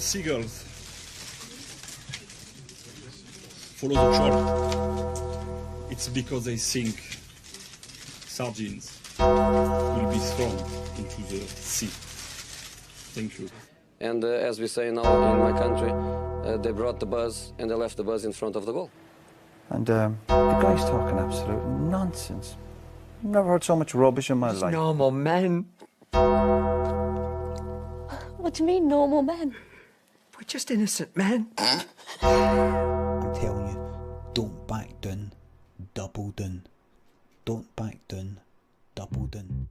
seagulls follow the shore, it's because they think sardines will be thrown into the sea. Thank you. And as we say now in my country, they brought the buzz and they left the buzz in front of the goal. And the guy's talking absolute nonsense. Never heard so much rubbish in my life. Normal men. What do you mean, normal men? We're just innocent men. I'm telling you, don't back down, double down. Don't back down, double down.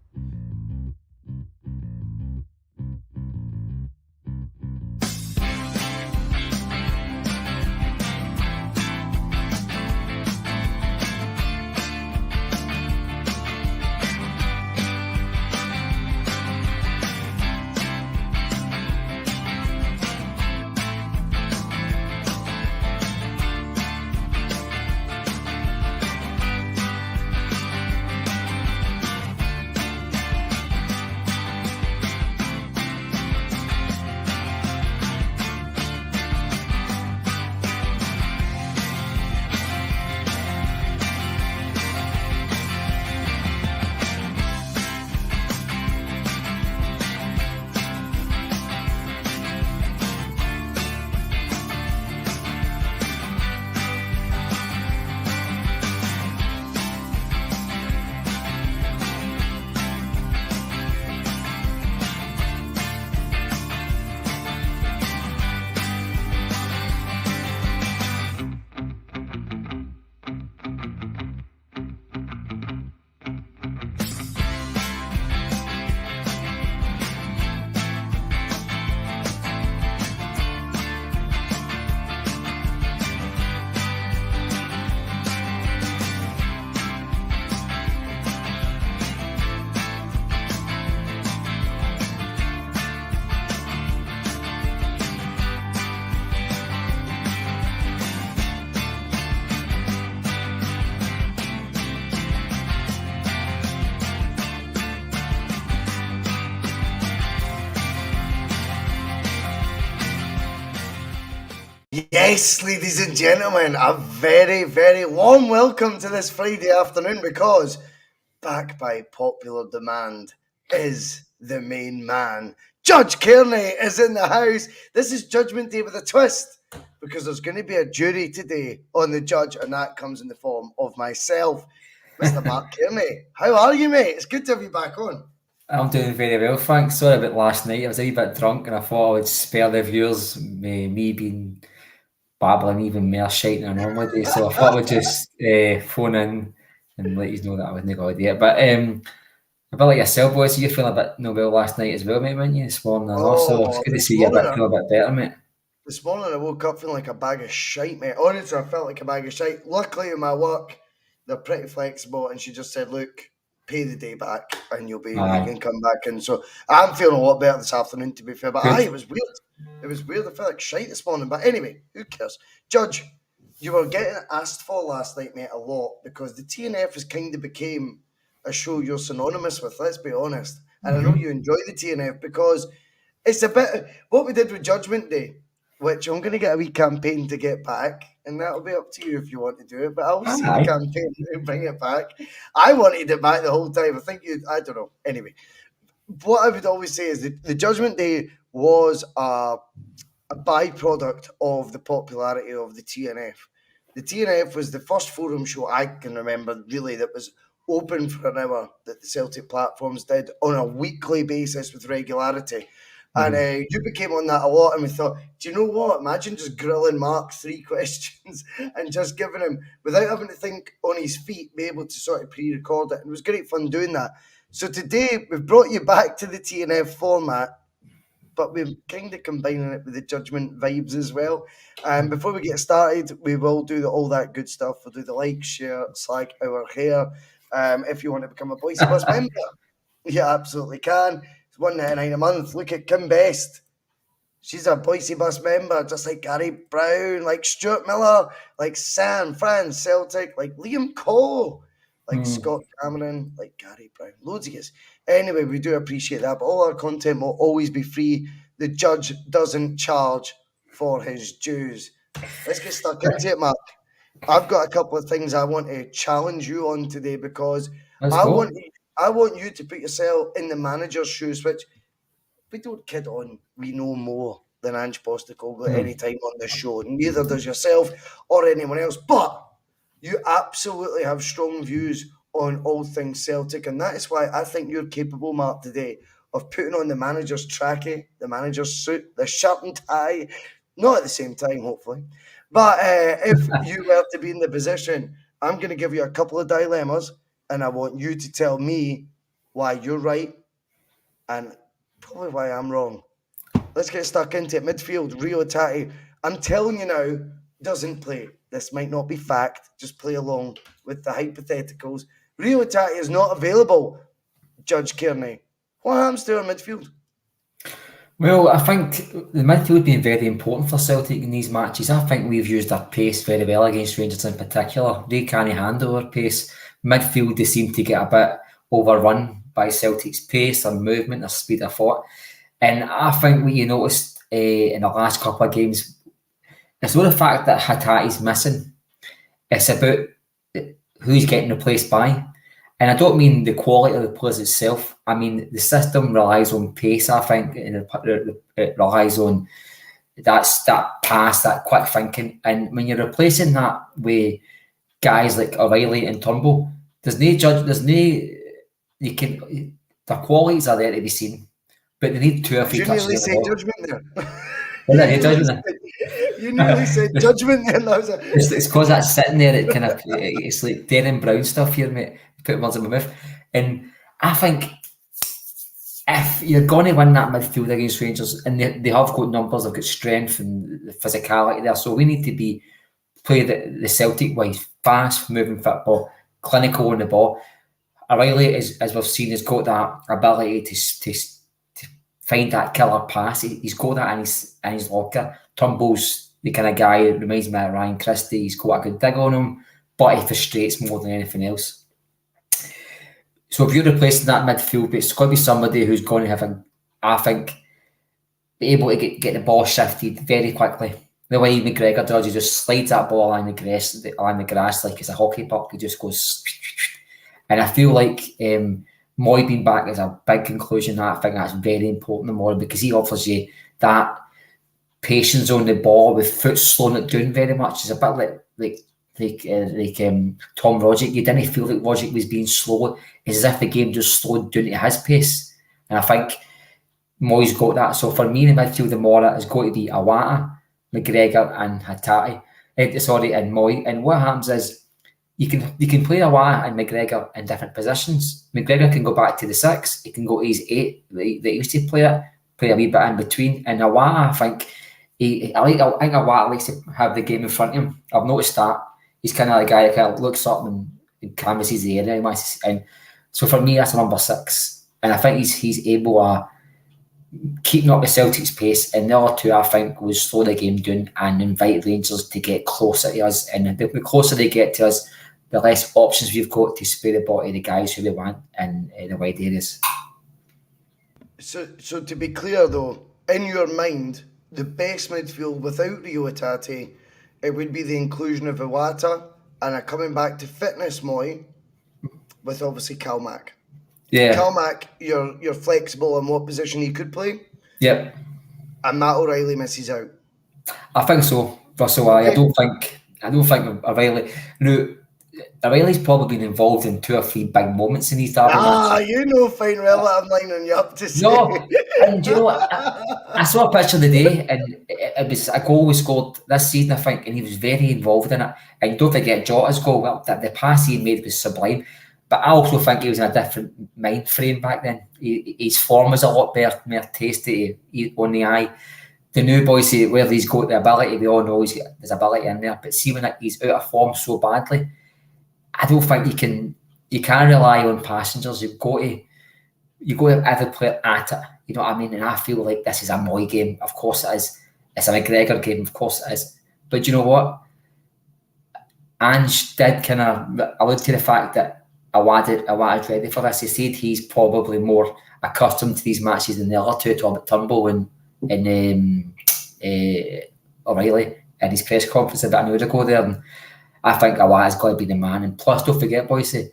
Yes, ladies and gentlemen, a very, very warm welcome to this Friday afternoon, because back by popular demand is the main man. Judge Cairney is in the house. This is Judgment Day with a twist, because there's going to be a jury today on the judge, and that comes in the form of myself, Mr. Mark Cairney. How are you, mate? It's good to have you back on. I'm doing very well, thanks. Sorry about last night. I was a wee bit drunk and I thought I would spare the viewers me being babbling even more shite than I normally do. So I thought I would just phone in and let you know that I wasn't going to do it. But a bit like yourself, boys, you feeling a bit no well last night as well, mate, weren't you? This morning, so it's good to see you feel a bit better, mate. This morning I woke up feeling like a bag of shite, mate. Honestly, I felt like a bag of shite. Luckily, in my work, they're pretty flexible, and she just said, look, pay the day back and you can come back. And so I'm feeling a lot better this afternoon, to be fair. But it was weird. It was weird. I felt like shite this morning. But anyway, who cares? Judge, you were getting asked for last night, mate, a lot, because the TNF has kind of became a show you're synonymous with, let's be honest. And I know you enjoy the TNF because it's a bit what we did with Judgment Day, which I'm going to get a wee campaign to get back, and that'll be up to you if you want to do it, but I'll see the campaign and bring it back. I wanted it back the whole time. I don't know. Anyway, what I would always say is that the Judgment Day was a byproduct of the popularity of the TNF. The TNF was the first forum show I can remember, really, that was open for an hour, that the Celtic platforms did on a weekly basis with regularity. And you became on that a lot, and we thought, do you know what? Imagine just grilling Mark 3 questions and just giving him, without having to think on his feet, be able to sort of pre-record it. And it was great fun doing that. So today, we've brought you back to the TNF format, but we're kind of combining it with the Judgment vibes as well. And before we get started, we will do all that good stuff. We'll do the like, share, slag our hair. If you want to become a Bhoycie Bus member, you absolutely can. It's $1.99 a month. Look at Kim Best. She's a Bhoycie Bus member, just like Gary Brown, like Stuart Miller, like Sam France, Celtic, like Liam Cole, like Scott Cameron, like Gary Brown. Loads of us. Anyway, we do appreciate that, but all our content will always be free. the judge doesn't charge for his dues. Let's get stuck into it, Mark. I've got a couple of things I want to challenge you on today, because I want you to put yourself in the manager's shoes, which we don't kid on. We know more than Ange Postecoglou at any time on this show. Neither does yourself or anyone else. But you absolutely have strong views on all things Celtic, and that is why I think you're capable, Mark, today of putting on the manager's trackie, the manager's suit, the shirt and tie, not at the same time, hopefully. But if you were to be in the position, I'm going to give you a couple of dilemmas, and I want you to tell me why you're right and probably why I'm wrong. Let's get stuck into it. Midfield, Rio Tati, I'm telling you now, doesn't play. This might not be fact. Just play along with the hypotheticals. Rio Tati is not available, Judge Cairney. What happens to our midfield? Well, I think the midfield has been very important for Celtic in these matches. I think we've used our pace very well against Rangers in particular. They can't handle our pace. Midfield, they seem to get a bit overrun by Celtic's pace, their movement, their speed of thought. And I think what you noticed in the last couple of games, it's not the fact that Hatati's missing. It's about who's getting replaced by. And I don't mean the quality of the players itself. I mean, the system relies on pace, I think, and it relies on that pass, that quick thinking. And when you're replacing that with guys like O'Reilly and Turnbull, the qualities are there to be seen. But they need 2 or 3 touches. You nearly said judgment there. You nearly said judgment there. It's because that's sitting there. It's like Darren Brown stuff here, mate. Put words in my mouth. And I think if you're going to win that midfield against Rangers, and they have got numbers, they've got strength and the physicality there, so we need to play the Celtic way, fast, moving football, clinical on the ball. O'Reilly, as we've seen, has got that ability to find that killer pass. He's got that in his locker. Turnbull's the kind of guy that reminds me of Ryan Christie. He's got a good dig on him, but he frustrates more than anything else. So if you're replacing that midfield, it's got to be somebody who's going to have, I think, be able to get the ball shifted very quickly. The way McGregor does, he just slides that ball along the grass like it's a hockey puck. He just goes, and I feel like Moy being back is a big conclusion. I think that's very important to Moy, because he offers you that patience on the ball with foot slowing it down very much. It's a bit like Tom Rodgick. You didn't feel like Rodgick was being slow. It's as if the game just slowed down to his pace. And I think Moy's got that. So for me, in the midfield, the Mora has got to be Awata, McGregor and Hatati. And Moy. And what happens is you can play Awata and McGregor in different positions. McGregor can go back to the 6. He can go to his 8 that he used to play a wee bit in between. And Awata, I think Awata likes to have the game in front of him. I've noticed that. He's kind of a guy that kind of looks up and canvasses the area. And so for me, that's a number 6. And I think he's able to keeping up the Celtic's pace. And the other 2, I think, will slow the game down and invite Rangers to get closer to us. And the closer they get to us, the less options we've got to spray the ball to the guys who they want in the wide areas. So to be clear, though, in your mind, the best midfield without Rio Tati, it would be the inclusion of Iwata and a coming back to fitness Moy with obviously Kalmak. Yeah. Kalmak, you're flexible on what position he could play. Yep. And Matt O'Reilly misses out. I think so. Russell, I don't think O'Reilly. No, O'Reilly's probably been involved in 2 or 3 big moments in these derby matches. You know fine well what I'm lining you up to say. No, and do you know what? I saw a picture the day, and it was a goal we scored this season, I think, and he was very involved in it. And don't forget Jota's goal. Well, the pass he made was sublime. But I also think he was in a different mind frame back then. His form was a lot better, more tasty on the eye. The new Bhoycie, where he's got the ability, we all know there's ability in there. But see, when he's out of form so badly, I don't think you can rely on passengers. You've got to have every player at it. You know what I mean? And I feel like this is a Moy game. Of course it is. It's a McGregor game. Of course it is. But you know what? Ange did kind of allude to the fact that Awada's ready for this. He said he's probably more accustomed to these matches than the other 2, Turnbull and in O'Reilly in his press conference about an hour ago there, and I think Iwata's got to be the man. And plus, don't forget, Bhoycie,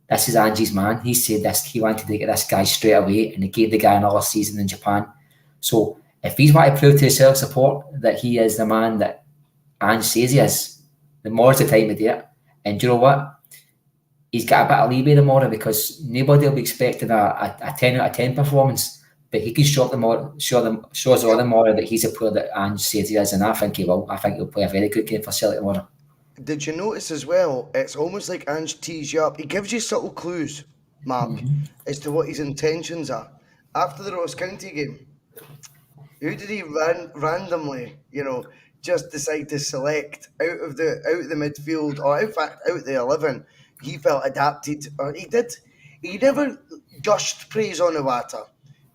this is Ange's man. He said this, he wanted to get this guy straight away, and he gave the guy another season in Japan. So if he's want to prove to his Celtic support that he is the man that Ange says he is, the more's the time to do it. And do you know what? He's got a bit of leeway tomorrow, because nobody will be expecting a 10 out of 10 performance, but he can show them all, show us all tomorrow that he's a player that Ange says he is, and I think he will. I think he'll play a very good game for Celtic tomorrow. Did you notice as well, it's almost like Ange tees you up. He gives you subtle clues, Mark, as to what his intentions are. After the Ross County game, who did he randomly, just decide to select out of the midfield, or in fact out the 11? He felt adapted, or he did. He never gushed praise on Iwata,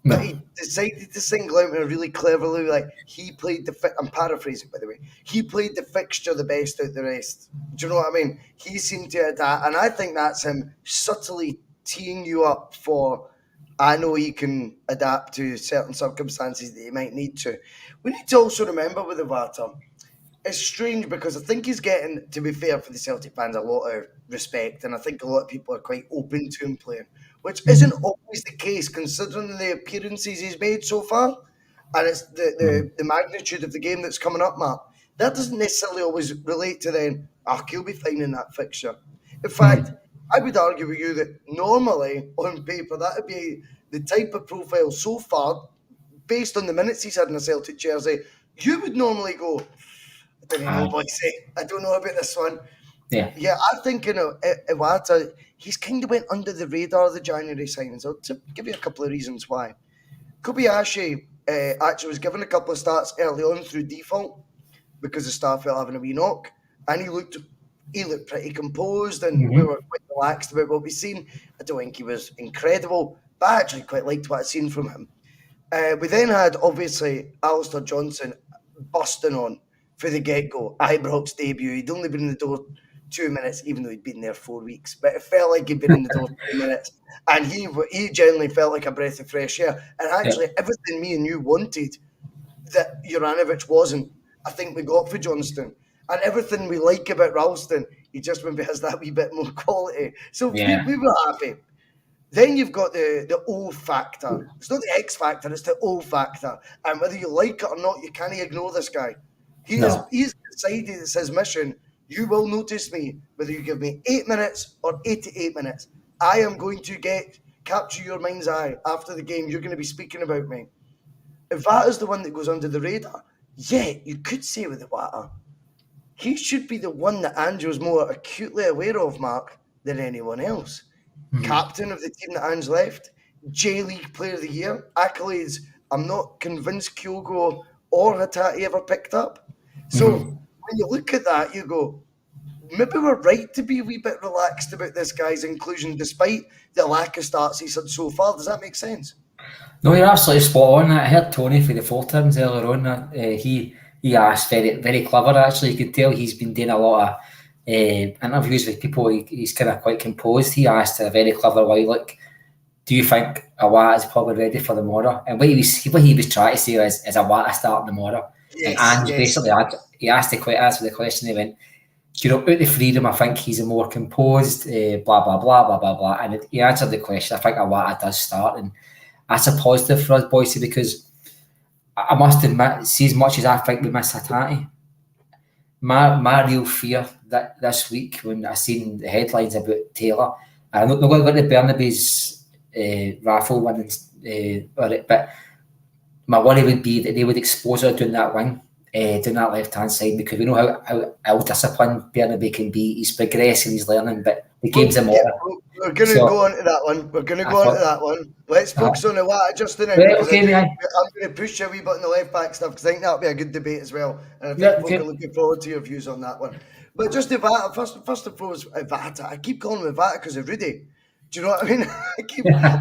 but he decided to single out in a really cleverly, like, he played I'm paraphrasing, by the way. He played the fixture the best out the rest. Do you know what I mean? He seemed to adapt, and I think that's him subtly teeing you up for, I know he can adapt to certain circumstances that he might need to. We need to also remember with Iwata, it's strange because I think he's getting, to be fair for the Celtic fans, a lot of respect, and I think a lot of people are quite open to him playing, which isn't always the case considering the appearances he's made so far, and it's the magnitude of the game that's coming up, Mark. That doesn't necessarily always relate to then, he'll be fine in that fixture. In fact, I would argue with you that normally, on paper, that would be the type of profile so far, based on the minutes he's had in a Celtic jersey, you would normally go, I don't know, Bhoycie. I don't know about this one. Yeah, I think, Iwata, he's kind of went under the radar of the January signings. I'll give you a couple of reasons why. Kobayashi actually was given a couple of starts early on through default because the staff felt having a wee knock, and he looked pretty composed, and we were quite relaxed about what we've seen. I don't think he was incredible, but I actually quite liked what I'd seen from him. We then had, obviously, Alistair Johnson busting on for the get-go. Ibrox debut. He'd only been in the door 2 minutes, even though he'd been there 4 weeks. But it felt like he'd been in the door 2 minutes. And he genuinely felt like a breath of fresh air. And actually, everything me and you wanted that Juranovic wasn't, I think we got for Johnston. And everything we like about Ralston, he just maybe has that wee bit more quality. So we were happy. Then you've got the O factor. It's not the X factor, it's the O factor. And whether you like it or not, you can't ignore this guy. He's decided it's his mission. You will notice me, whether you give me 8 minutes or 88 minutes. I am going to capture your mind's eye after the game. You're going to be speaking about me. If that is the one that goes under the radar, you could say with Iwata, he should be the one that Andrew's more acutely aware of, Mark, than anyone else. Captain of the team that Ange left, J-League Player of the Year, accolades I'm not convinced Kyogo or Hatate ever picked up. So when you look at that, you go, maybe we're right to be a wee bit relaxed about this guy's inclusion, despite the lack of starts he's had so far. Does that make sense? No, you're absolutely spot on. I heard Tony for the 4 terms earlier on. He asked very, very clever, actually. You could tell he's been doing a lot of interviews with people. He's kind of quite composed. He asked a very clever way, look, do you think Iwata is probably ready for the tomorrow? And what he was trying to say is Iwata starting tomorrow? And basically, he asked answer the question. He went, out the freedom, I think he's a more composed, blah, blah, blah, blah, blah, blah. And he answered the question. I think Iwata does start. And that's a positive for us, Bhoycie, because I must admit, see, as much as I think we miss Hatate, my real fear that this week when I seen the headlines about Taylor, I don't know what the Burnaby's raffle winning, but my worry would be that they would expose her doing that wing, doing that left-hand side, because we know how ill-disciplined Burnaby can be. He's progressing, he's learning, but the game's a more. We're going to go on to that one. Let's focus on Iwata just now. I'm going to push you a wee bit on the left-back stuff, because I think that'll be a good debate as well. And I think folk are looking forward to your views on that one. But just Iwata, first and foremost, Iwata. I keep calling him Iwata because of Rudy. Do you know what I mean?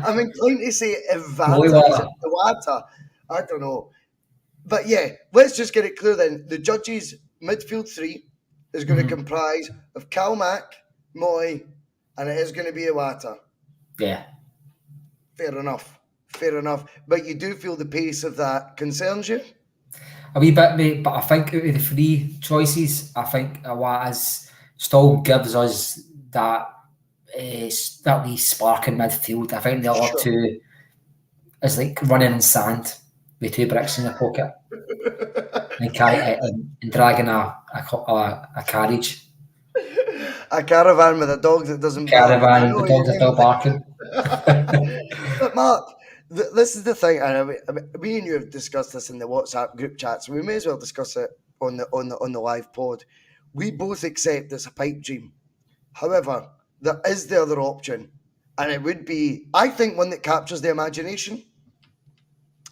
I'm inclined to say Iwata. I don't know. But let's just get it clear then. The Judges' midfield 3 is going to comprise of Kalmak, Moy, and it is going to be Iwata. Yeah. Fair enough. Fair enough. But you do feel the pace of that concerns you? A wee bit, mate, but I think out of the three choices, I think Iwata's still gives us that wee spark in midfield. I think the other two is like running in sand with 2 bricks in your pocket and dragging a carriage. A caravan with a dog that doesn't Caravan, bark. the dogs are still barking. But Mark, this is the thing, and me and you have discussed this in the WhatsApp group chat, so we may as well discuss it on the live pod. We both accept it's a pipe dream. However, there is the other option, and it would be, I think, one that captures the imagination.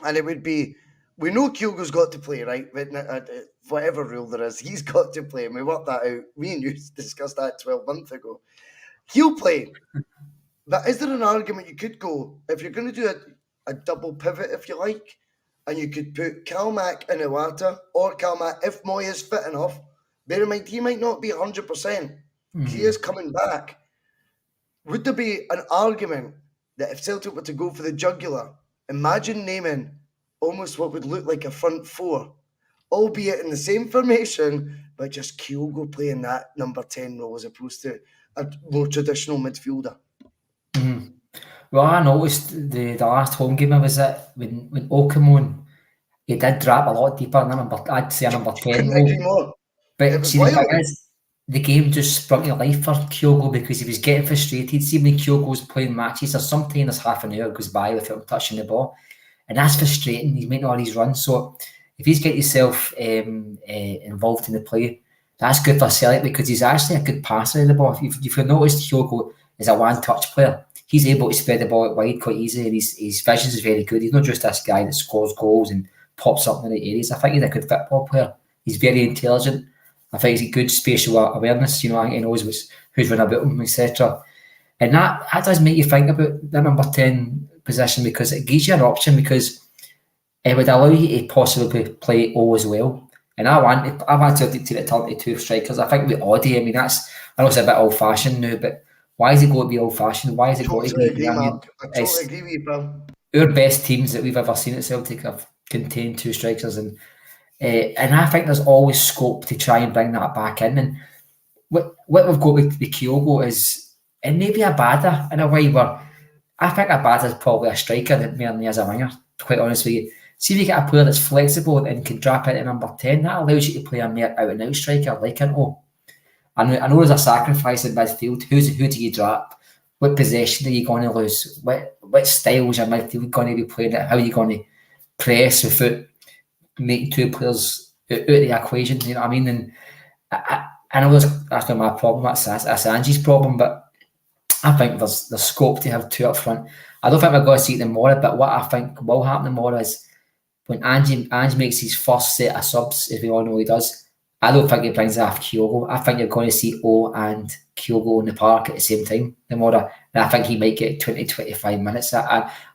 And it would be, we know Kyogo's got to play, right? Whatever rule there is, he's got to play, and we worked that out. Me and you discussed that 12 months ago. He'll play. But is there an argument you could go, if you're going to do a double pivot, if you like, and you could put Kalmak in Iwata, or Kalmak, if Moy is fit enough, bear in mind, he might not be 100%. He is coming back. Would there be an argument that if Celtic were to go for the jugular, imagine naming almost what would look like a front four, albeit in the same formation, but just Kyogo playing that number 10 role as opposed to a more traditional midfielder? Well, I noticed the last home game I was at, when Okamon, he did drop a lot deeper than I'd say a number 10 Couldn't agree more. But see, the thing is, the game just sprung to life for Kyogo because he was getting frustrated. See, when Kyogo was playing matches, or sometimes there's half an hour goes by without him touching the ball, and that's frustrating. He's making all these runs. So if he's getting himself involved in the play, that's good for Celtic because he's actually a good passer of the ball. If you've noticed, Kyogo is a one-touch player. He's able to spread the ball out wide quite easily, and his vision is very good. He's not just this guy that scores goals and pops up in the right areas. I think he's a good football player. He's very intelligent. I think he's a good spatial awareness. You know, I think he knows who's running about him, etc. And that does make you think about the number 10 position because it gives you an option because it would allow you to possibly play O as well. And I want to return to 2 strikers. I think with Audi, I mean, I know it's a bit old-fashioned now, but why is it going to be old-fashioned? Why is it going to be... I totally agree with you, pal. Our best teams that we've ever seen at Celtic have contained 2 strikers, and I think there's always scope to try and bring that back in. And what we've got with Kyogo is, and maybe Abada in a way, where I think Abada's probably a striker more than he is a winger, to quite honest with you. See if you get a player that's flexible and can drop into number 10, that allows you to play a more out-and-out striker like an O. I know there's a sacrifice in midfield. Who do you drop? What possession are you going to lose? What style is your midfield going to be playing at? How are you going to press without making 2 players out of the equation? You know what I mean? And I know that's not my problem. That's Angie's problem. But I think there's scope to have 2 up front. I don't think we're going to see it tomorrow. But what I think will happen tomorrow is when Ange makes his first set of subs, if we all know he does, I don't think he brings off Kyogo. I think you're going to see O and Kyogo in the park at the same time tomorrow. And I think he might get 20-25 minutes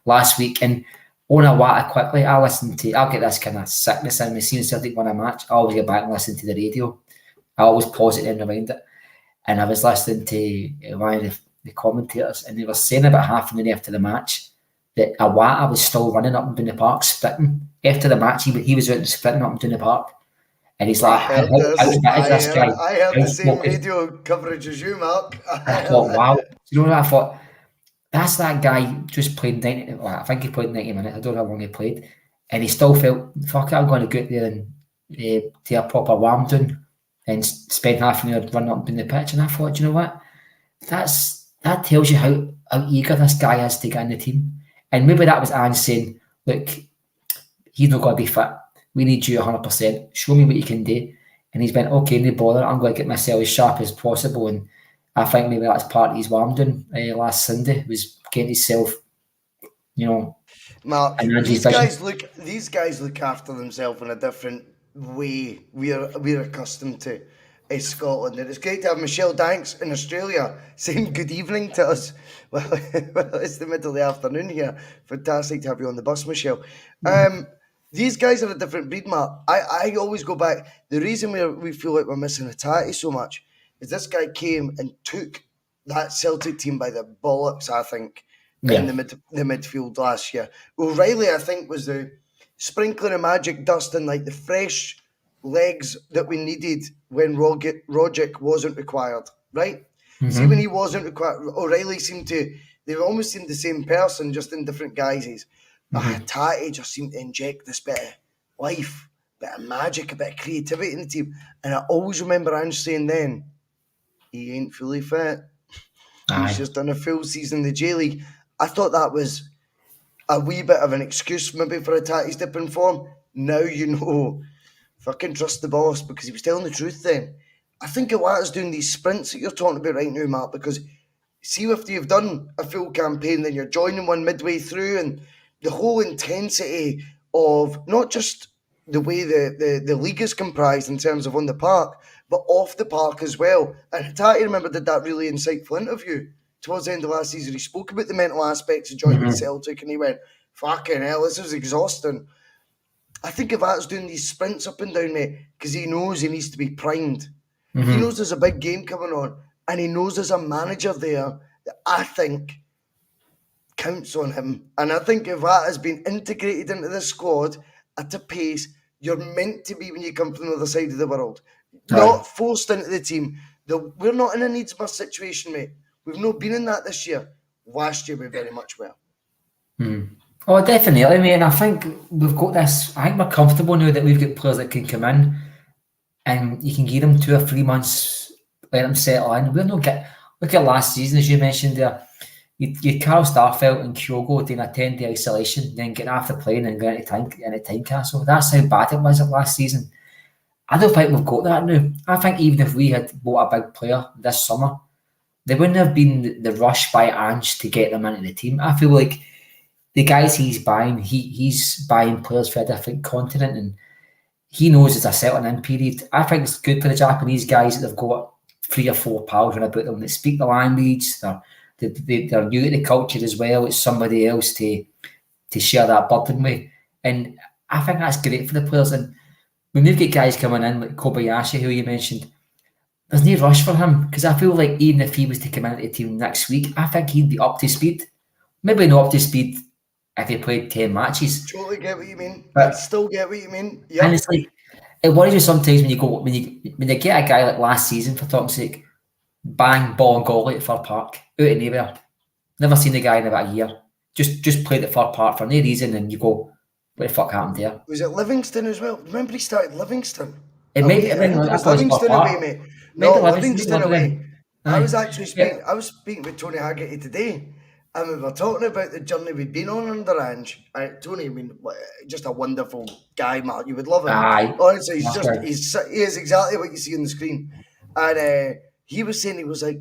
last week. And on Iwata quickly, I'll get this kind of sickness in me. Seeing Celtic win a match, I always get back and listen to the radio. I always pause it and rewind it. And I was listening to one of the commentators, and they were saying about half an hour after the match that Iwata was still running up and down the park, sprinting. After the match, he was out and sprinting up and down the park. And he's like, I heard the same radio coverage as you, Mark. I thought, wow. You know what I thought? That's that guy just played 90, well, I think he played 90 minutes. I don't know how long he played. And he still felt, fuck it, I'm going to go out there and do a proper warm down and spend half an hour running up in the pitch. And I thought, you know what? That tells you how eager this guy is to get in the team. And maybe that was Ange saying, look, he's not going to be fit. We need you 100%. Show me what you can do. And he's went, okay, no bother. I'm going to get myself as sharp as possible. And I think maybe that's part of his warm down last Sunday, was getting himself, you know. Mark, these guys look after themselves in a different way we're accustomed to in Scotland. And it's great to have Michelle Danks in Australia saying good evening to us. Well, it's the middle of the afternoon here. Fantastic to have you on the bus, Michelle. These guys are a different breed, Mark. I always go back. The reason we feel like we're missing a tatty so much is this guy came and took that Celtic team by the bollocks, I think, in the midfield last year. O'Reilly, I think, was the sprinkling of magic dust and like the fresh legs that we needed when Rogic wasn't required, right? See, when he wasn't required, O'Reilly they almost seemed the same person, just in different guises. Tati just seemed to inject this bit of life, a bit of magic, a bit of creativity in the team. And I always remember Ange saying then, he ain't fully fit. He's just done a full season in the J-League. I thought that was a wee bit of an excuse maybe for a Tati's dip in form. Now you know, fucking trust the boss, because he was telling the truth then. I think Iwata's doing these sprints that you're talking about right now, Mark, because see if you've done a full campaign, then you're joining one midway through, and the whole intensity of not just the way the league is comprised in terms of on the park, but off the park as well. And Tati, remember, did that really insightful interview towards the end of last season. He spoke about the mental aspects of joining Celtic, and he went, fucking hell, this is exhausting. I think Iwata's doing these sprints up and down, mate, because he knows he needs to be primed. He knows there's a big game coming on, and he knows there's a manager there that I think counts on him. And I think Iwata has been integrated into the squad at a pace you're meant to be when you come from the other side of the world. Not forced into the team. We're not in a needs must situation, mate. We've not been in that this year. Last year we very much were. Oh, definitely, mate. And I think we've got this. I think we're comfortable now that we've got players that can come in and you can give them 2 or 3 months, let them settle in. We're not look at last season, as you mentioned there. You had Carl Starfelt and Kyogo doing a 10-day isolation, then getting off the plane and going into Tynecastle. That's how bad it was last season. I don't think we've got that now. I think even if we had bought a big player this summer, there wouldn't have been the rush by Ange to get them into the team. I feel like the guys he's buying, he's buying players for a different continent, and he knows it's a settling in period. I think it's good for the Japanese guys that they've got 3 or 4 pals around about them that speak the language. They're new to the culture as well. It's somebody else to share that burden with. And I think that's great for the players. And when we've got guys coming in like Kobayashi, who you mentioned, there's no rush for him, because I feel like even if he was to come into the team next week, I think he'd be up to speed. Maybe not up to speed if he played 10 matches. Totally get what you mean. I still get what you mean. Yeah. And it's like, it worries you sometimes when you get a guy like last season, for talk's sake, bang, ball and goal at Fir Park, out of nowhere. Never seen the guy in about a year. Just played at Fir Park for no reason, and you go, what the fuck happened there? Was it Livingston as well? Remember he started Livingston? It was Livingston away, mate. No, Livingston away. I was speaking with Tony Haggerty today, and we were talking about the journey we'd been on under Ange. Tony, I mean, just a wonderful guy, Mark. You would love him. Honestly, he is exactly what you see on the screen. And he was saying, he was like,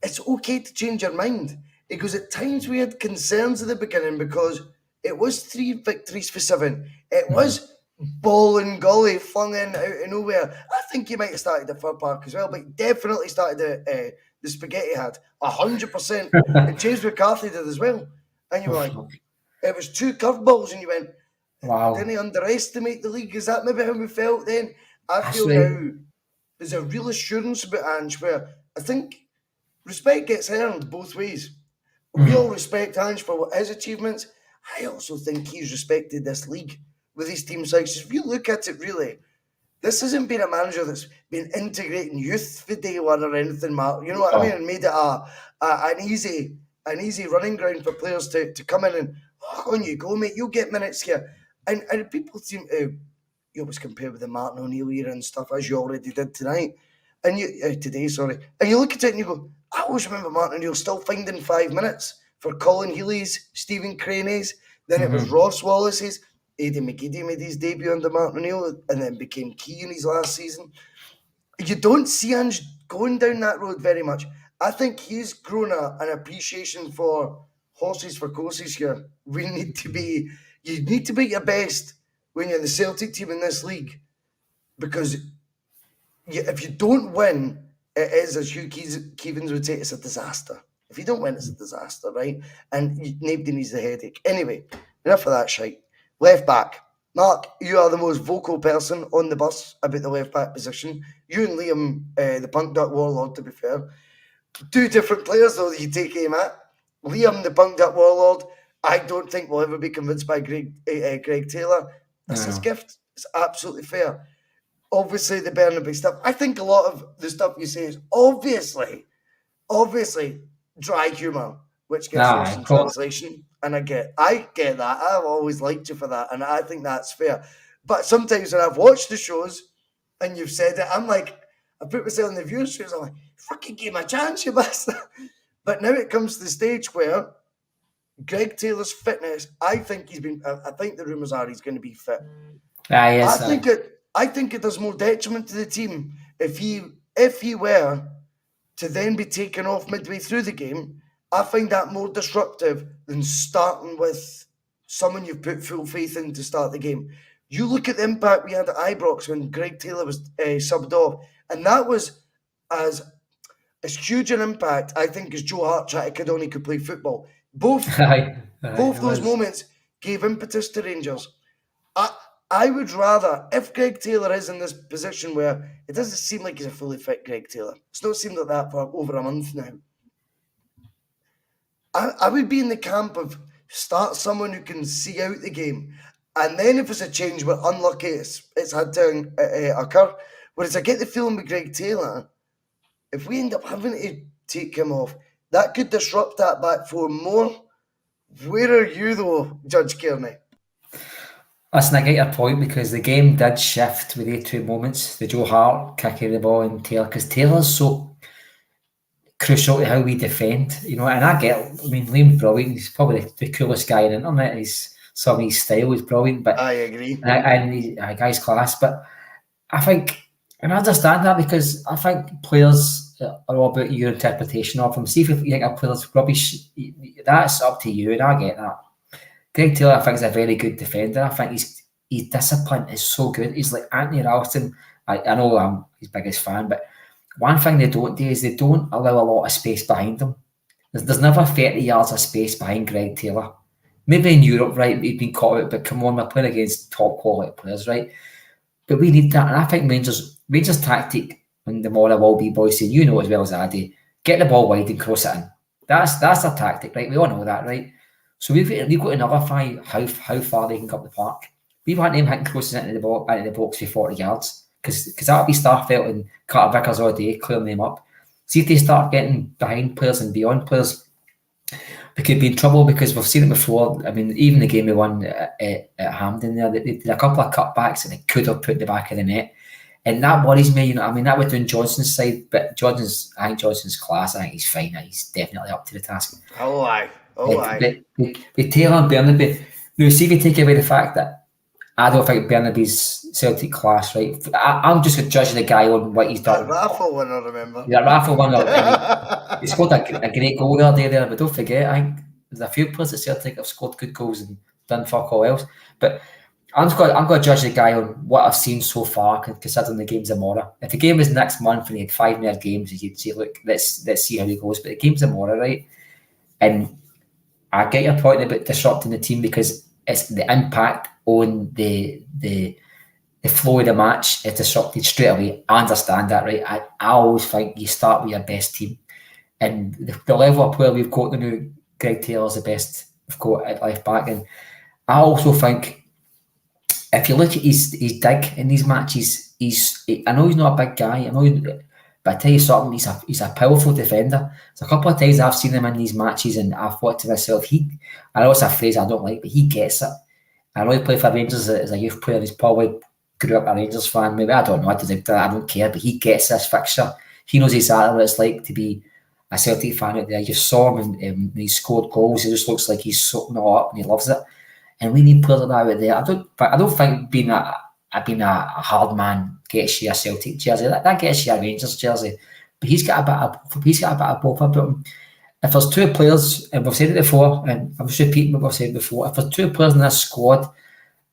it's okay to change your mind. He goes, at times we had concerns at the beginning because it was 3 victories for 7. It was ball and golly flung in out of nowhere. I think he might have started at Fir Park as well, but he definitely started the Spaghetti Had 100%. And James McCarthy did as well. And you were like, it was 2 curveballs, and you went, wow. Didn't he underestimate the league? Is that maybe how we felt then? I feel now there's a real assurance about Ange where I think respect gets earned both ways. We all respect Ange for his achievements. I also think he's respected this league with his team sizes. If you look at it, really, this hasn't been a manager that's been integrating youth for day one or anything, Mark. You know what I mean? And made it an easy running ground for players to come in and, on you go, mate, you'll get minutes here. And people seem to, you always compare with the Martin O'Neill era and stuff, as you already did tonight. And today, sorry. And you look at it and you go, I always remember Martin O'Neill still finding 5 minutes for Colin Healy's, Stephen Craney's, then it was Ross Wallace's. Eddie McGeady made his debut under Martin O'Neill and then became key in his last season. You don't see Ange going down that road very much. I think he's grown an appreciation for horses for courses here. You need to be at your best when you're in the Celtic team in this league, because if you don't win, it is, as Hugh Keevins would say, it's a disaster. If you don't win, it's a disaster, right? And nobody needs the headache. Anyway, enough of that shite. Left back. Mark, you are the most vocal person on the bus about the left back position. You and Liam, the Punk Duck Warlord, to be fair. 2 different players, though, that you take aim at. Liam, the bunged up warlord, I don't think will ever be convinced by Greg Taylor. That's his gift. It's absolutely fair. Obviously, the Burnaby stuff. I think a lot of the stuff you say is obviously dry humour, which gets lost in translation. And I get that. I've always liked you for that, and I think that's fair. But sometimes when I've watched the shows and you've said it, I'm like, I put myself in the viewers' shoes. I'm like, fucking give him a chance, you bastard. But now it comes to the stage where Greg Taylor's fitness, I think the rumours are he's going to be fit. Yes, I think it does more detriment to the team if he were to then be taken off midway through the game. I find that more disruptive than starting with someone you've put full faith in to start the game. You look at the impact we had at Ibrox when Greg Taylor was subbed off, and that was as huge an impact, I think, as Joe Hart trying to kid on he could play football. Both those moments gave impetus to Rangers. I would rather, if Greg Taylor is in this position where it doesn't seem like he's a fully fit Greg Taylor. It's not seemed like that for over a month now. I would be in the camp of start someone who can see out the game. And then if it's a change, we're unlucky it's had to occur. Whereas I get the feeling with Greg Taylor, if we end up having to take him off, that could disrupt that back four more. Where are you though, Judge Cairney? Listen, I get your point because the game did shift with the two moments, the Joe Hart kicking the ball and Taylor, because Taylor's so crucial to how we defend, and Liam's brilliant. He's probably the coolest guy on the internet. Some of his style is brilliant, but I agree. And he's a guy's class. But I think, and I understand that because I think players are all about your interpretation of them. See if you think a player's rubbish, that's up to you, and I get that. Greg Taylor, I think, is a very good defender. I think his discipline is so good. He's like Anthony Ralston. I know I'm his biggest fan, but one thing they don't do is they don't allow a lot of space behind them. There's never 30 yards of space behind Greg Taylor. Maybe in Europe, right, he'd been caught out, but come on, we're playing against top quality players, right? But we need that, and I think Rangers' tactic when the Mora will be Bhoycie, you know as well as I do, get the ball wide and cross it in. That's their tactic, right? We all know that, right? So we've got to nullify how far they can go up the park. We want them hitting crosses into the box for 40 yards because that'll be Starfelt and Carter Vickers all day clearing them up. See if they start getting behind players and beyond players, we could be in trouble because we've seen it before. I mean, even the game we won at Hampden there, they did a couple of cutbacks and they could have put the back of the net. And that worries me, that would do on Johnson's side, but I think Johnson's class, I think he's fine. He's definitely up to the task. Oh, aye. With Taylor and Burnaby, see if you take away the fact that I don't think Burnaby's Celtic class, right? I'm just going to judge the guy on what he's done. That raffle one, I remember. Yeah, raffle one. He scored a great goal the other day there, but don't forget, I think there's a few players at Celtic have scored good goals and done fuck all else. But I'm going to judge the guy on what I've seen so far, considering the game's Amora. If the game was next month and he had 5 more games, you'd say, look, let's see how he goes. But the game's Amora, right? And I get your point about disrupting the team because it's the impact on the flow of the match is disrupted straight away. I understand that, right? I always think you start with your best team. And the level of player we've got now, Greg Taylor's the best we've got at left back. And I also think if you look at his dig in these matches, I know he's not a big guy, but I tell you something, he's a powerful defender. There's a couple of times I've seen him in these matches and I've thought to myself, I know it's a phrase I don't like, but he gets it. I know he played for Rangers as a youth player. He's probably grew up a Rangers fan. Maybe, I don't know. I don't care, but he gets this fixture. He knows exactly what it's like to be a Celtic fan out there. You saw him and he scored goals. He just looks like he's soaking it all up and he loves it. And we need players like that out there. I don't think being a hard man gets you a Celtic jersey. That gets you a Rangers jersey. But he's got a bit of both about him. If there's two players, and we've said it before, and I'm just repeating what we've said before, if there's two players in this squad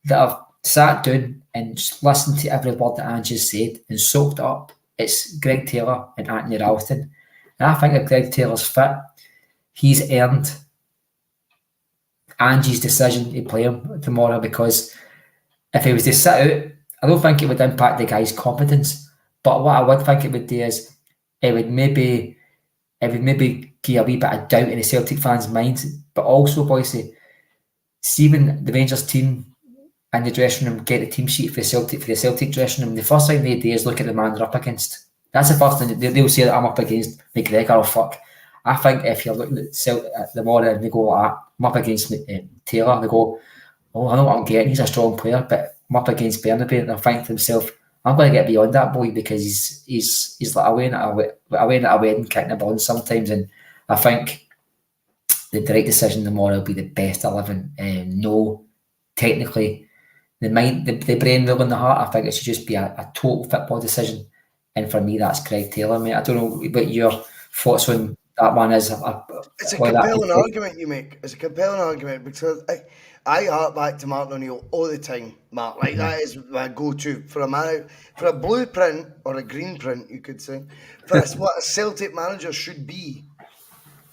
that have sat down and just listened to every word that Ange said and soaked it up, it's Greg Taylor and Anthony Ralston. And I think if Greg Taylor's fit, he's earned Ange's decision to play him tomorrow, because if he was to sit out, I don't think it would impact the guy's competence. But what I would think it would do is it would maybe it would maybe give a wee bit of doubt in the Celtic fans' minds. But also, Bhoycie, see when the Rangers team in the dressing room get the team sheet for the Celtic dressing room, the first thing they do is look at the man they're up against. That's the first thing they'll say that I'm up against McGregor or fuck. I think if you're looking at the morning and they go like that, I'm up against Taylor, and they go, oh, I know what I'm getting, he's a strong player, but I'm up against Bernabei, and I think to himself, I'm going to get beyond that boy because he's like away at a wedding kicking a ball sometimes, and I think the right decision tomorrow will be the best 11. No, technically, the mind, the brain, will in the heart. I think it should just be a total football decision, and for me, that's Craig Taylor, mate. I don't know what your thoughts on that one is. It's a compelling argument you make. It's a compelling argument because I hark back to Martin O'Neill all the time, Mark. Like that is my go-to for a blueprint or a green print, you could say, for what a Celtic manager should be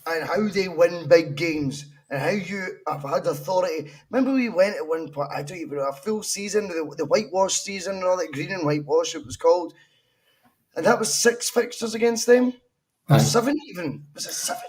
and how they win big games and how you have had authority. Remember we went at one point, I don't even know, a full season, the whitewash season and all that, green and whitewash it was called, and that was 6 fixtures against them. Or 7 even. Was it 7?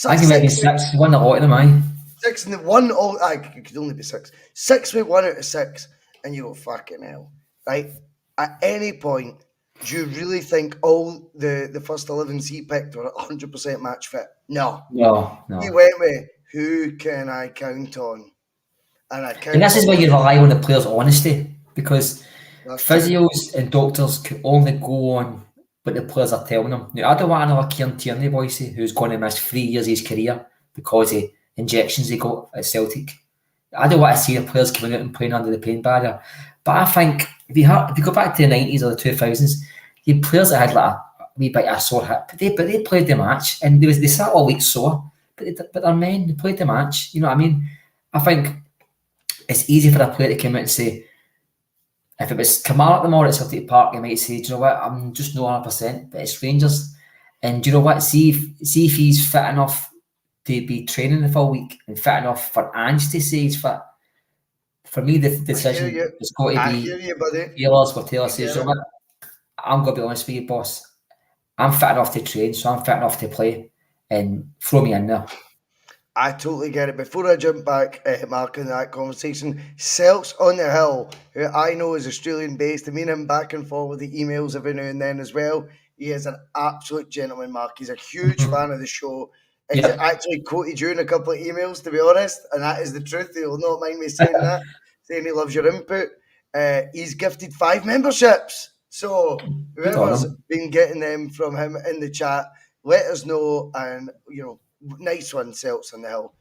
I think maybe 6. Won a lot of them, aye. 6 and the one, it could only be 6. 6 with 1 out of 6, and you go, fucking hell. Right? At any point, do you really think all the first 11s he picked were 100% match fit? No. He went with, who can I count on? And this is where you rely on the players' honesty, because physios and doctors can only go on what the players are telling them. Now, I don't want another Cairney, Bhoycie, who's going to miss 3 years of his career because of injections he got at Celtic. I don't want to see the players coming out and playing under the pain barrier. But I think if you go back to the 90s or the 2000s, you had players that had like a wee bit of a sore hip, but they played the match, and they sat all week sore. But they're men, they played the match. You know what I mean? I think it's easy for a player to come out and say, if it was Kamara tomorrow at Celtic Park, he might say, do you know what, I'm just not 100%, but it's Rangers. And do you know what, see if he's fit enough to be training the full week and fit enough for Ange to say he's fit. For me, the decision has got to be Taylor's, where Taylor says, you know what, I'm going to be honest with you, boss. I'm fit enough to train, so I'm fit enough to play, and throw me in there. I totally get it. Before I jump back, Mark, in that conversation, Celts on the Hill, who I know is Australian-based, I mean him back and forth with the emails every now and then as well. He is an absolute gentleman, Mark. He's a huge fan of the show. He's actually quoted you in a couple of emails, to be honest, and that is the truth. He'll not mind me saying that, saying he loves your input. He's gifted 5 memberships. So whoever's been getting them from him in the chat, let us know, and, you know, nice one, Celts on the Hill.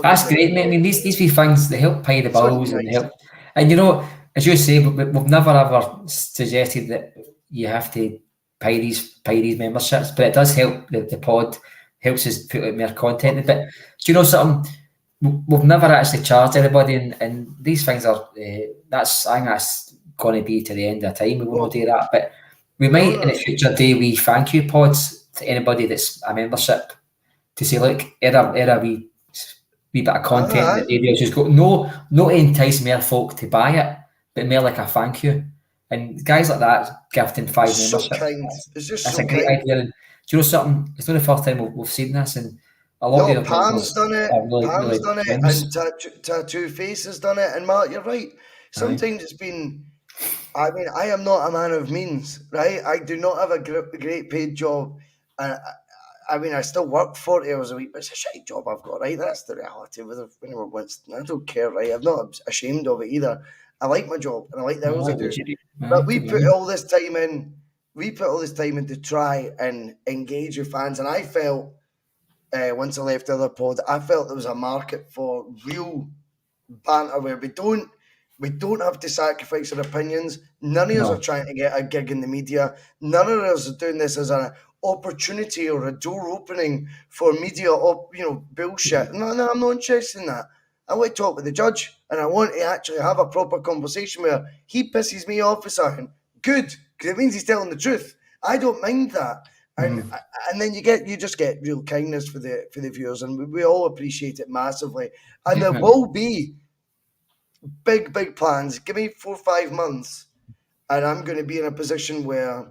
That's great, mate. I mean, these wee things, they help pay the bills, and they help. And you know, as you say, we've never ever suggested that you have to pay these memberships, but it does help the pod, helps us put out more content. But do you know something? We've never actually charged anybody, and these things are. I think that's going to be to the end of time. We won't do that, but we might in the future do wee thank you pods to anybody that's a membership, to say, look, add a wee bit of content that maybe just go, no to entice more folk to buy it, but more like a thank you. And guys like that gifting 5 memberships. So kind. It's just that's so a great kind. idea. And do you know something? It's not the first time we've seen this, and a lot of Pam's done it. Pam's done it, and Tattoo Face has done it. And Mark, you're right. Sometimes it's been. I mean, I am not a man of means, right? I do not have a great paid job, and I mean, I still work 40 hours a week, but it's a shite job I've got, right? That's the reality. I don't care, right? I'm not ashamed of it either. I like my job, and I like the hours I do. But we put all this time in. We put all this time in to try and engage with fans, and I felt once I left the other pod, I felt there was a market for real banter where we don't have to sacrifice our opinions. None of us are trying to get a gig in the media. None of us are doing this as an opportunity or a door opening for media, bullshit. No, I'm not interested in that. I want to talk with the judge, and I want to actually have a proper conversation where he pisses me off for something. Good, because it means he's telling the truth. I don't mind that. And then you just get real kindness for the viewers, and we all appreciate it massively. And there will be big plans. Give me 4 or 5 months, and I'm going to be in a position where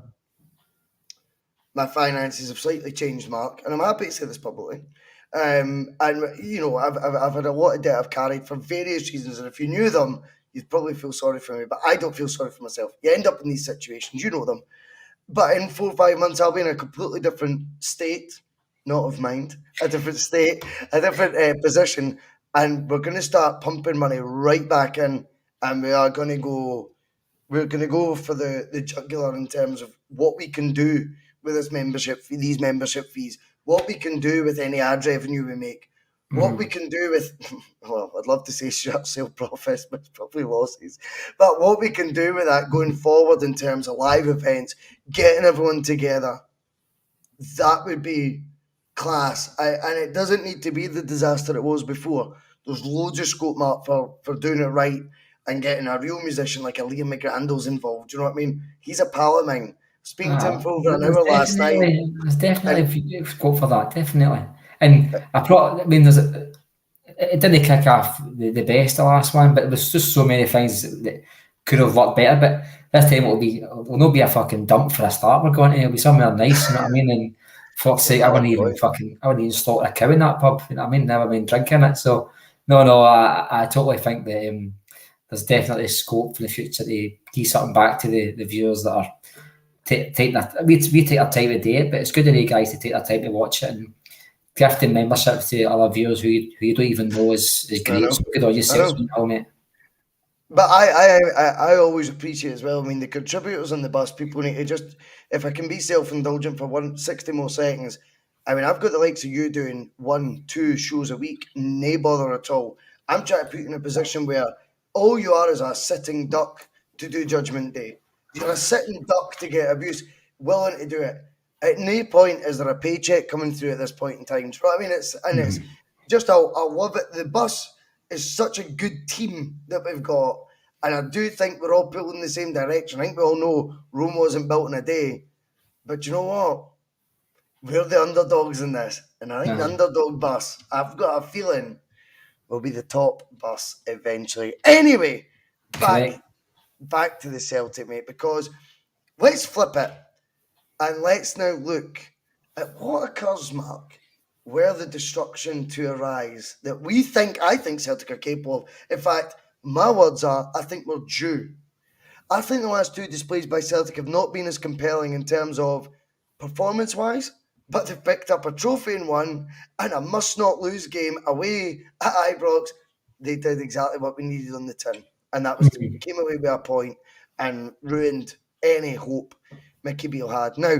my finances have slightly changed, Mark, and I'm happy to say this publicly. And you know, I've had a lot of debt I've carried for various reasons, and if you knew them, you'd probably feel sorry for me. But I don't feel sorry for myself. You end up in these situations, you know them. But in 4 or 5 months, I'll be in a completely different state, not of mind, a different state, a different position, and we're going to start pumping money right back in, and we are going to go. We're going to go for the jugular in terms of what we can do with this membership fee, these membership fees, what we can do with any ad revenue we make, what we can do with, well, I'd love to say short sale profits, but it's probably losses, but what we can do with that going forward in terms of live events, getting everyone together, that would be class. And it doesn't need to be the disaster it was before. There's loads of scope, Mark, for doing it right and getting a real musician like a Liam McGrandle's involved. Do you know what I mean? He's a pal of mine. Speaking to him for over an hour last night. There's definitely scope for that, definitely. And it didn't kick off the best, the last one, but there was just so many things that could have worked better. But this time it'll not be a fucking dump for a start. We're going to, it'll be somewhere nice, you know what I mean? And fuck's sake, I wouldn't even slaughter a cow in that pub, you know what I mean? Never been drinking it. So no, I totally think that there's definitely scope for the future to give something back to the viewers that are taking that. We take our time to do it, but it's good of you guys to take their time to watch it and gifting memberships to other viewers who you don't even know is great. So good on yourself, mate. But I always appreciate as well. I mean, the contributors on the bus, people need to just, if I can be self-indulgent for 160 more seconds, I mean, I've got the likes of you doing 1-2 shows a week, no bother at all. I'm trying to put you in a position where all you are is a sitting duck to do Judgment Day. You're a sitting duck to get abuse, willing to do it. At no point is there a paycheck coming through at this point in time. Do you know what I mean? It's just, I love it. The bus is such a good team that we've got. And I do think we're all pulling in the same direction. I think we all know Rome wasn't built in a day. But you know what? We're the underdogs in this. And I think the underdog bus, I've got a feeling, will be the top bus eventually. Anyway, back to the Celtic, mate, because let's flip it. And let's now look at what occurs, Mark, where the destruction to arise that I think Celtic are capable of. In fact, my words are, I think we're due. I think the last 2 displays by Celtic have not been as compelling in terms of performance-wise, but they've picked up a trophy in one and a must-not-lose game away at Ibrox. They did exactly what we needed on the tin, and that was we came away with a point and ruined any hope Mickey Beale had. Now,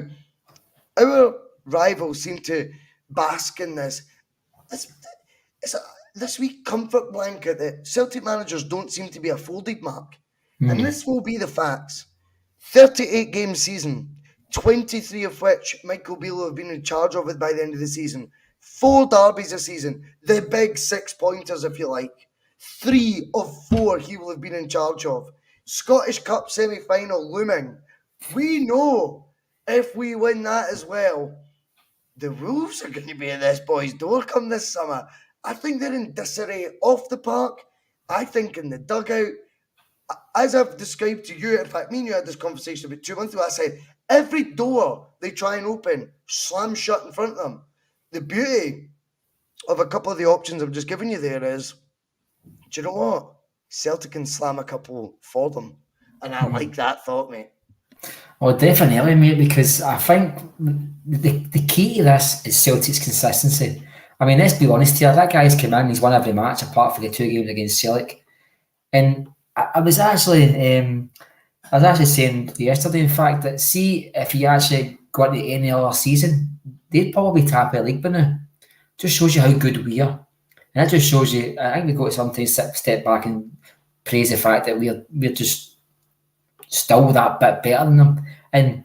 our rivals seem to bask in this week comfort blanket that Celtic managers don't seem to be afforded, Mark. And this will be the facts. 38 game season, 23 of which Michael Beale will have been in charge of it by the end of the season. 4 derbies a season, the big 6-pointers, if you like. 3 of 4 he will have been in charge of. Scottish Cup semi-final looming. We know if we win that as well, the Wolves are going to be at this boy's door come this summer. I think they're in disarray off the park. I think in the dugout, as I've described to you, in fact, me and you had this conversation about 2 months ago. I said, every door they try and open, slam shut in front of them. The beauty of a couple of the options I've just given you there is, do you know what? Celtic can slam a couple for them. And I like that thought, mate. Oh, definitely, mate, because I think the key to this is Celtic's consistency. I mean, let's be honest here, that guy's come in, he's won every match apart from the 2 games against Celtic. And I was actually saying yesterday, in fact, that see if he actually got into any other season, they'd probably tap a league by now. Just shows you how good we are. And that just shows you, I think we've got to sometimes step back and praise the fact that we're just still that bit better than them. And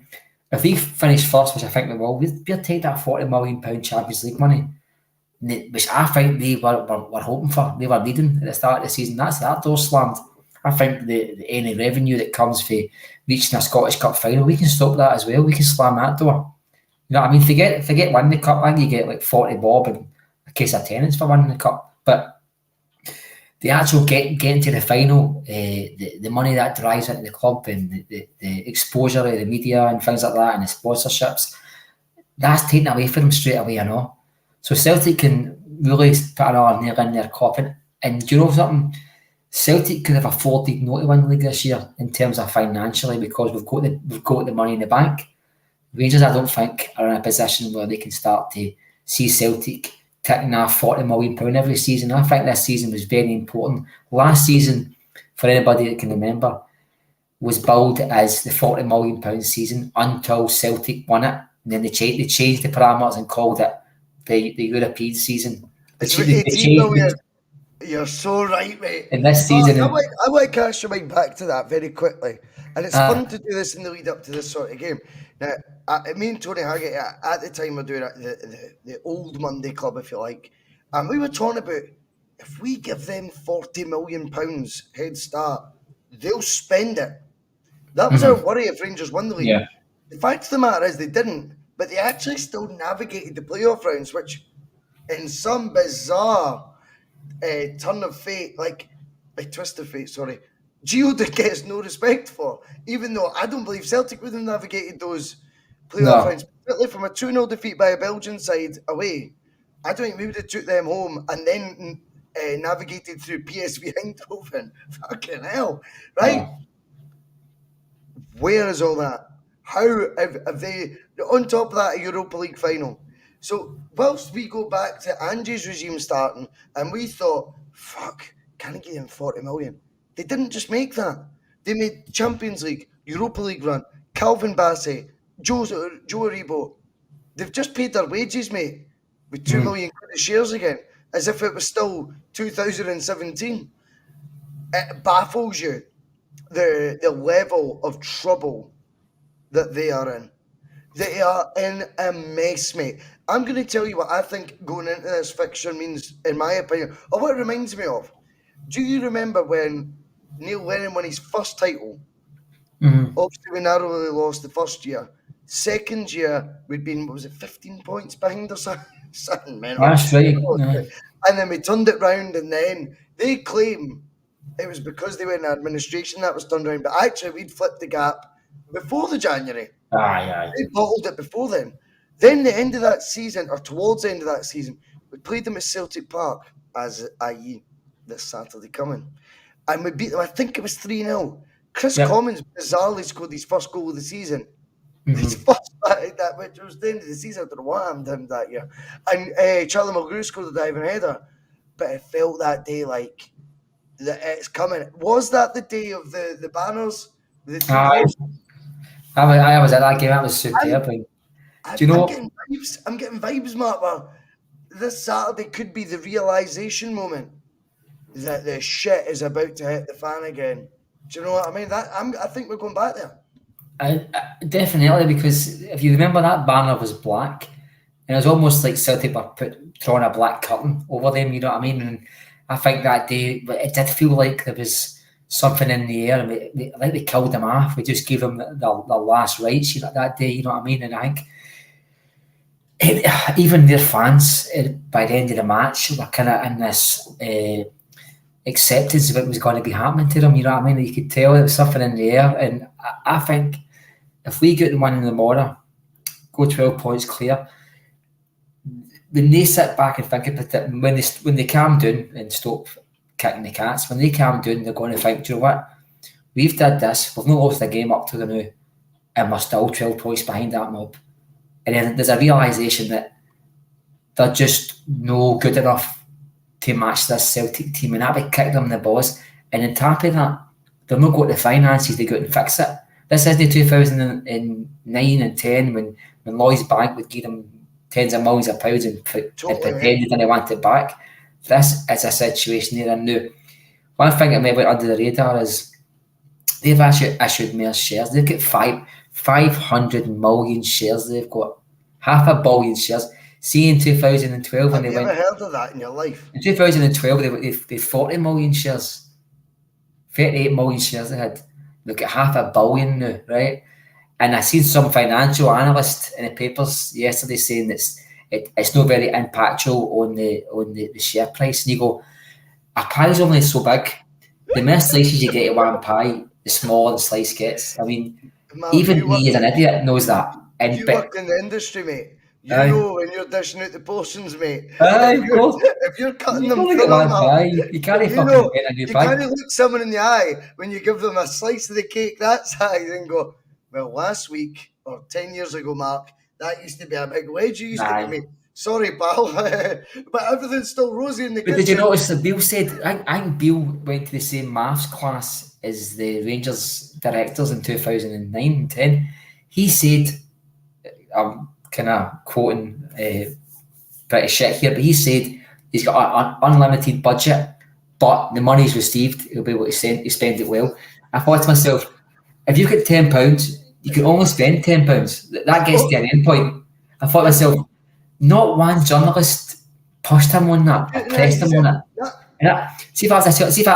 if we finish first, which I think we will, we'll take that £40 million Champions League money, which I think they were hoping for. They were needing at the start of the season. That's that door slammed. I think the any revenue that comes for reaching a Scottish Cup final, we can stop that as well. We can slam that door. You know what I mean? Forget winning the cup. I think you get like 40 bob and a case of tenants for winning the cup. But the actual getting to the final, the money that drives into the club and the exposure of the media and things like that and the sponsorships, that's taken away from them straight away, you know. So Celtic can really put another nail in their coffin. And do you know something? Celtic could have afforded not to win the league this year in terms of financially, because we've got the money in the bank. Rangers, I don't think, are in a position where they can start to see Celtic taking off £40 million every season. I think this season was very important. Last season, for anybody that can remember, was billed as the £40 million season until Celtic won it. And then they changed the parameters and called it the European season. It's 18 million. You're so right, mate. In this season, I want to cast your mind back to that very quickly. And it's fun to do this in the lead up to this sort of game. Now, me and Tony Haggett at the time were doing the old Monday Club, if you like. And we were talking about, if we give them £40 million head start, they'll spend it. That was our worry if Rangers won the league. Yeah. The fact of the matter is they didn't, but they actually still navigated the playoff rounds, which in some bizarre turn of fate, like a twist of fate, sorry, Gio gets no respect for, even though I don't believe Celtic would have navigated those playoff rounds, particularly from a 2-0 defeat by a Belgian side away. I don't think we would have took them home and then navigated through PSV Eindhoven. Fucking hell, right? Where is all that? How have they, on top of that, a Europa League final? So whilst we go back to Ange's regime starting and we thought, fuck, can I give them 40 million? They didn't just make that. They made Champions League, Europa League run, Calvin Bassey, Joe Aribo. They've just paid their wages, mate, with 2 million quid of shares again, as if it was still 2017. It baffles you, the level of trouble that they are in. They are in a mess, mate. I'm going to tell you what I think going into this fixture means, in my opinion, or what it reminds me of. Do you remember when Neil Lennon won his first title? Obviously, we narrowly lost the first year. Second year, we'd been, what was it, 15 points behind or something, man. That's right. And then we turned it round, and then they claim it was because they were in administration that was turned around. But actually, we'd flipped the gap before the January. They bottled it before then. Then the end of that season, or towards the end of that season, we played them at Celtic Park, i.e. this Saturday coming. And we beat them, I think it was 3-0. Chris Commons bizarrely scored his first goal of the season. His first, which was the end of the season. I don't know what happened to him that year. And Charlie Mulgrew scored the diving header. But it felt that day like that it's coming. Was that the day of the banners? I was at that game. That was superb. Do you know? I'm getting vibes, Mark. Well, this Saturday could be the realization moment that the shit is about to hit the fan again. Do you know what I mean? I think we're going back there. Definitely, because if you remember, that banner was black, and it was almost like Celtic were drawing a black curtain over them. You know what I mean? And I think that day it did feel like there was something in the air, and they killed them off. We just gave them the last rites that day. You know what I mean? And I think even their fans by the end of the match were kind of in this acceptance of what was going to be happening to them. You know what I mean? You could tell there was something in the air, and I think if we get the one in the mortar, go 12 points clear, when they sit back and think about it, when they calm down and stop kicking the cats, when they calm down, they're going to think, do you know what? We've did this, we've not lost the game up to the now, and we're still 12 points behind that mob. And then there's a realisation that they're just no good enough to match this Celtic team, and that would kick them in the balls. And on top of that, they're not got the finances to go out and fix it. This isn't 2009 and 10 when Lloyd's Bank would give them tens of millions of pounds and pretend they didn't want it back. This is a situation they're in now. One thing that maybe went under the radar is they've actually issued more shares. They've got 500 million shares. They've got 500 million shares. See, in 2012 when Have you ever heard of that in your life? In 2012 they 40 million shares. 38 million shares they had. Look at 500 million now, right? And I seen some financial analyst in the papers yesterday saying it's not very impactful on the share price. And you go, a pie is only so big. The more slices you get at one pie, the smaller the slice gets. I mean, even me as an idiot knows that. You worked in the industry, mate. You know when you're dishing out the portions, mate. Aye, of course. If you're cutting them only thin get one enough, pie. You can't you fucking know, get a new you pie. can't look someone in the eye when you give them a slice of the cake that size and go, well, last week or 10 years ago, Mark, that used to be a big wedge you used to give me. Sorry, pal, but everything's still rosy in the kitchen. But did you notice that Bill said, I think Bill went to the same maths class as the Rangers directors in 2009 and 10. He said, I'm kind of quoting pretty shit here, but he said he's got an unlimited budget, but the money's received, he'll be able to spend it well. I thought to myself, if you get £10, you can only spend £10. That gets to an end point. I thought to myself, not one journalist pushed him on that, or pressed him on it. See if I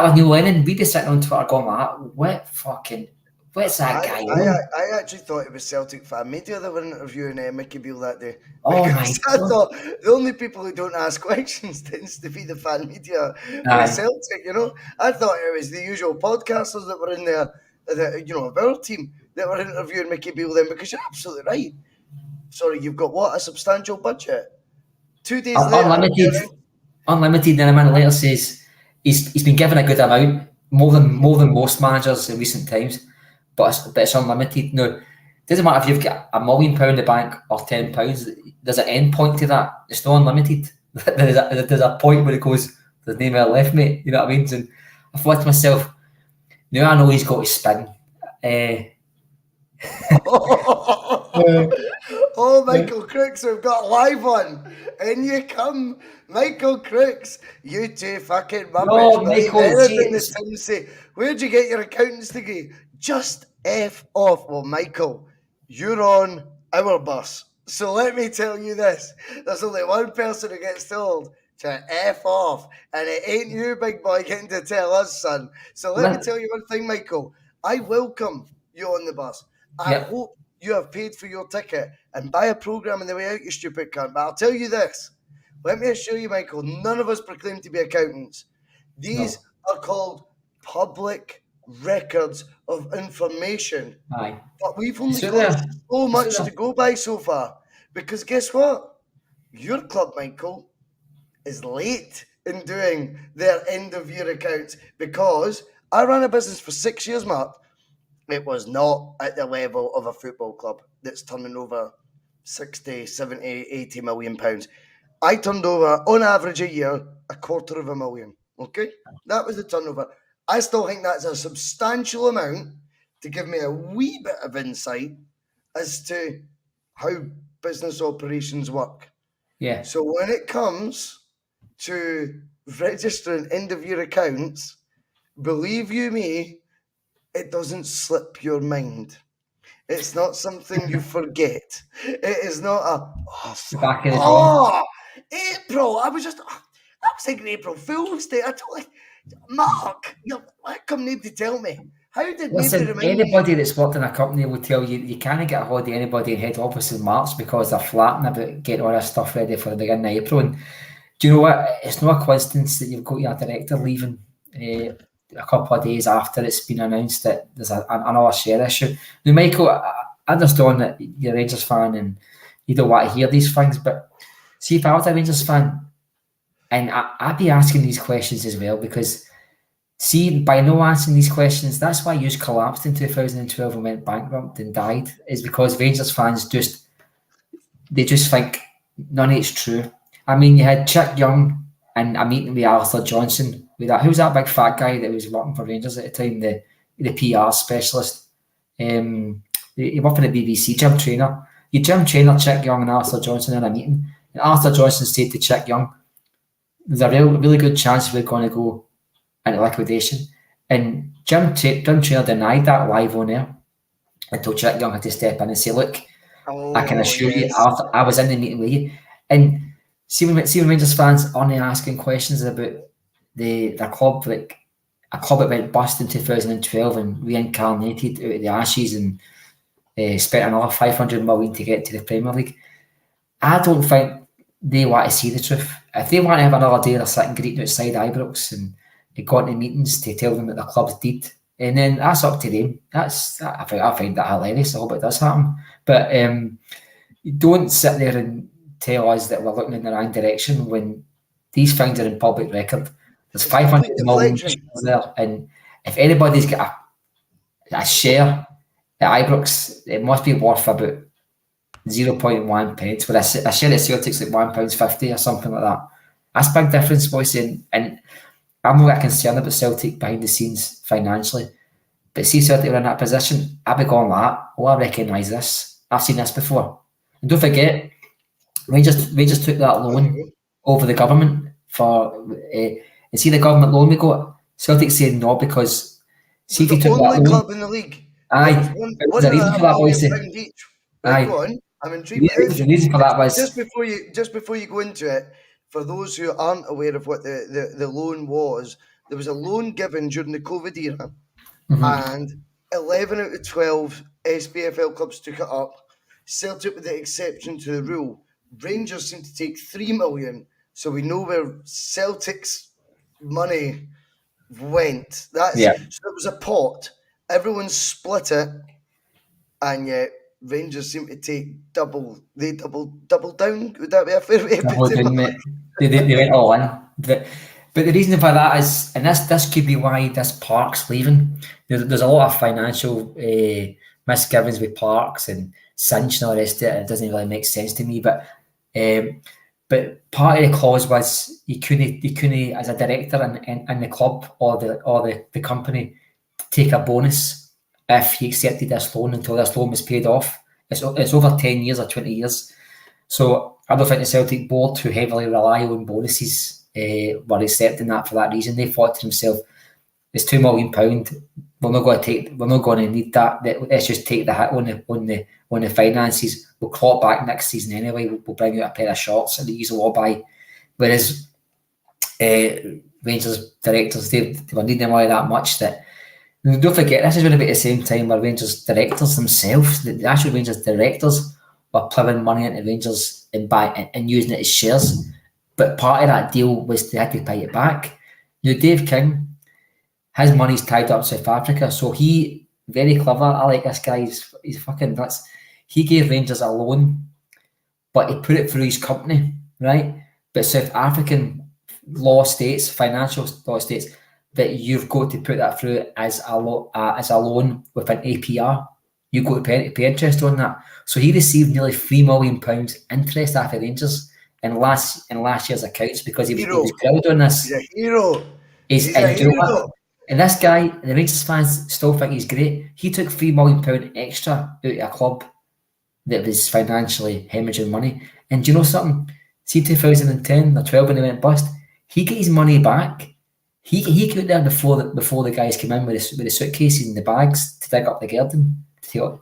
was Neil Lennon, we'd be sitting on Twitter going like, what's that guy on? I actually thought it was Celtic fan media that were interviewing Mickey Beale that day. Oh my God. I thought the only people who don't ask questions tends to be the fan media with Celtic, you know. I thought it was the usual podcasters that were in there, of our team that were interviewing Mickey Beale then, because you're absolutely right. Sorry, you've got what? A substantial budget. 2 days later. Unlimited, then a minute later says he's been given a good amount, more than most managers in recent times, but it's unlimited. No, it doesn't matter if you've got £1 million in the bank or £10. There's an end point to that. It's not unlimited. there's a point where it goes, there's no more left, mate. You know what I mean? And I thought to myself, now I know he's got to spin. Oh, Michael Crooks, we've got a live one. In you come, Michael Crooks. You two fucking muppets. No, Michael, where'd you get your accountant's degree? Just F off. Well, Michael, you're on our bus. So let me tell you this. There's only one person who gets told to F off, and it ain't you, big boy, getting to tell us, son. So let me tell you one thing, Michael. I welcome you on the bus. I hope you have paid for your ticket and buy a programme on the way out, you stupid cunt. But I'll tell you this. Let me assure you, Michael, none of us proclaim to be accountants. These are called public records of information. Aye. But we've only got so much to go by so far. Because guess what? Your club, Michael, is late in doing their end-of-year accounts, because I ran a business for 6 years, Mark. It was not at the level of a football club that's turning over 60, 70, 80 million pounds. I turned over, on average a year, £250,000. Okay? That was the turnover. I still think that's a substantial amount to give me a wee bit of insight as to how business operations work. Yeah. So when it comes to registering end-of-year accounts, believe you me, it doesn't slip your mind. It's not something you forget. It is not April. I was thinking April Fool's Day. I told Mark, why come nobody tell me? How did Listen, nobody remind anybody me? that's worked in a company will tell you you can't get a hold of anybody in head office in March because they're flatting about getting all this stuff ready for the beginning of April. And do you know what? It's not a coincidence that you've got your director leaving a couple of days after it's been announced that there's another share issue. Now, Michael, I understand that you're a Rangers fan and you don't want to hear these things, but see, if I was a Rangers fan, and I'd be asking these questions as well, because see, by no answering these questions, that's why you collapsed in 2012 and went bankrupt and died, is because Rangers fans just think none of it's true. I mean, you had Chick Young and a meeting with Arthur Johnson. Who was that big fat guy that was working for Rangers at the time, the PR specialist? He worked for the BBC, Jim Traynor. You Jim Traynor, Chick Young and Arthur Johnson in a meeting. And Arthur Johnson said to Chick Young, there's a really good chance we're going to go into liquidation. And Jim Traynor denied that live on air until Chick Young had to step in and say, look, I can assure you, Arthur, I was in the meeting with you. And see when Rangers fans aren't asking questions about their club, like a club that went bust in 2012 and reincarnated out of the ashes and spent another 500 million to get to the Premier League. I don't think they want to see the truth. If they want to have another day, they're sitting greeting outside Ibrox and going to meetings to tell them that the club's dead, and then that's up to them. I find that hilarious. I hope it does happen, but you don't sit there and tell us that we're looking in the wrong direction when these things are in public record. There's It's 500 complete million deflection. shares there, and if anybody's got a share at Ibrox, it must be worth about 0.1 pence. But a share at Celtic's like £1.50 or something like that. That's a big difference, boys. And I'm not that concerned about Celtic behind the scenes financially. But see Celtic are in that position, I'd be going like that. Oh, I recognise this. I've seen this before. And don't forget, Rangers took that loan over the government for, and see the government loan we got. Celtic said no because see if you took that loan. The only club in the league. Aye, It was there's a reason for that, boys. £1.5 million each. Right, go on. I'm intrigued. The reason for that was just before you go into it. For those who aren't aware of what the loan was, there was a loan given during the COVID era, and 11 out of 12 SPFL clubs took it up. Celtic with the exception to the rule. Rangers seem to take 3 million, so we know where Celtic's money went. So it was a pot. Everyone split it, and yet Rangers seem to take double. They double down. Would that be a fair way to put it? They went all in. But the reason for that is, and this could be why this Park's leaving. There's a lot of financial misgivings with Parks and Cinch and all the rest of it. It doesn't really make sense to me. But part of the clause was you couldn't as a director in the club or the company take a bonus if he accepted this loan until this loan was paid off. It's over 10 years or 20 years. So I don't think the Celtic board, who heavily rely on bonuses, were accepting that for that reason. They thought to themselves, it's £2 million. We're not going to need that. Let's just take the hit on the finances. We'll claw it back next season anyway. We'll bring out a pair of shorts and the usual all buy. Whereas Rangers directors, they were needing the money that much that. Don't forget, this is going to be at the same time where Rangers directors themselves, the actual Rangers directors, were ploughing money into Rangers and using it as shares. But part of that deal was they had to pay it back. Dave King, his money's tied up in South Africa, so he, very clever, I like this guy, he's fucking nuts. He gave Rangers a loan, but he put it through his company, right? But South African law states, financial law states, that you've got to put that through as a loan with an APR. You've got to pay interest on that. So he received nearly £3 million interest after Rangers in last year's accounts because he was proud on this. He's a hero. He's a hero. And this guy, the Rangers fans still think he's great. He took £3 million extra out of a club that was financially hemorrhaging money. And do you know something? See 2010 or 12 when he went bust, he got his money back. He got there before the guys came in with the suitcases and the bags to dig up the garden. He got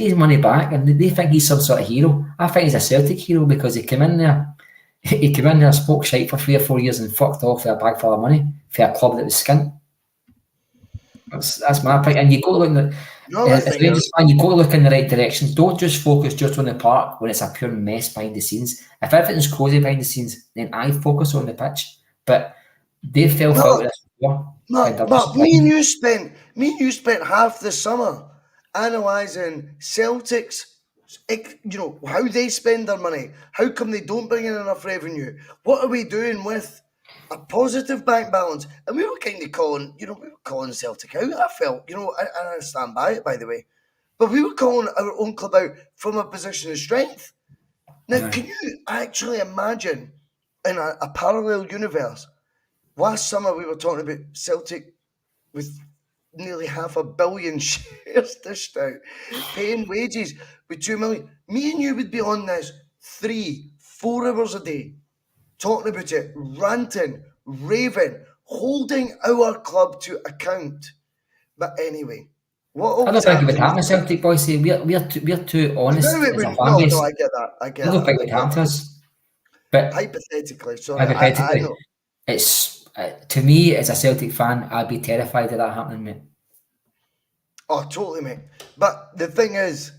his money back, and they think he's some sort of hero. I think he's a Celtic hero because he came in there, spoke shite for 3 or 4 years, and fucked off with a bag full of money for a club that was skint. That's my opinion. And you got to look you got to look in the right directions. Don't just focus just on the park when it's a pure mess behind the scenes. If everything's cozy behind the scenes, then I focus on the pitch. But they fell out of this before. But me and you spent half the summer analysing Celtics, how they spend their money. How come they don't bring in enough revenue? What are we doing with a positive bank balance? And we were kind of calling Celtic out. I felt, and I stand by it, by the way. But we were calling our own club out from a position of strength. Now, can you actually imagine in a parallel universe? Last summer, we were talking about Celtic with nearly 500 million shares dished out, paying wages with 2 million. Me and you would be on this 3-4 hours a day, talking about it, ranting, raving, holding our club to account. But anyway, I don't think it would happen, Celtic boys. We're too honest. No, I get that. I don't think it would happen to us. But hypothetically, hypothetically, I know. It's to me, as a Celtic fan, I'd be terrified of that happening, mate. Oh, totally, mate. But the thing is,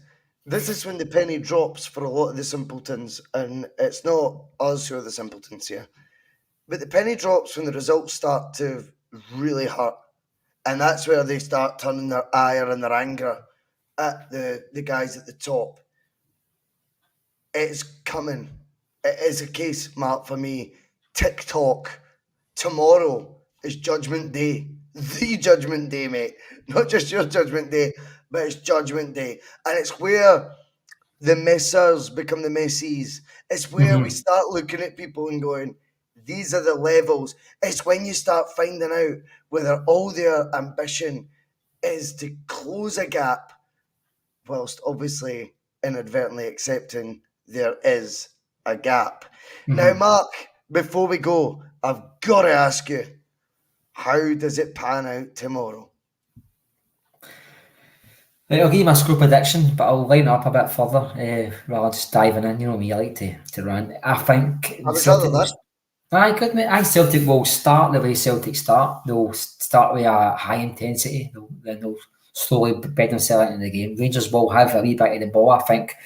this is when the penny drops for a lot of the simpletons, and it's not us who are the simpletons here. But the penny drops when the results start to really hurt, and that's where they start turning their ire and their anger at the guys at the top. it's coming. It is a case, Mark, for me. TikTok. Tomorrow is Judgment Day. The Judgment Day, mate. Not just your Judgment Day, but it's Judgment Day. And it's where the messers become the messies. It's where we start looking at people and going, these are the levels. It's when you start finding out whether all their ambition is to close a gap, whilst obviously inadvertently accepting there is a gap. Now, Mark, before we go, I've got to ask you, how does it pan out tomorrow? Right, I'll give you my score prediction, but I'll line it up a bit further rather than just diving in. You know me, I like to run. I think I would rather that. Good mate. I Celtic will start the way Celtic start. They'll start with a high intensity. Then they'll slowly bed themselves into the game. Rangers will have a wee bit of the ball. I think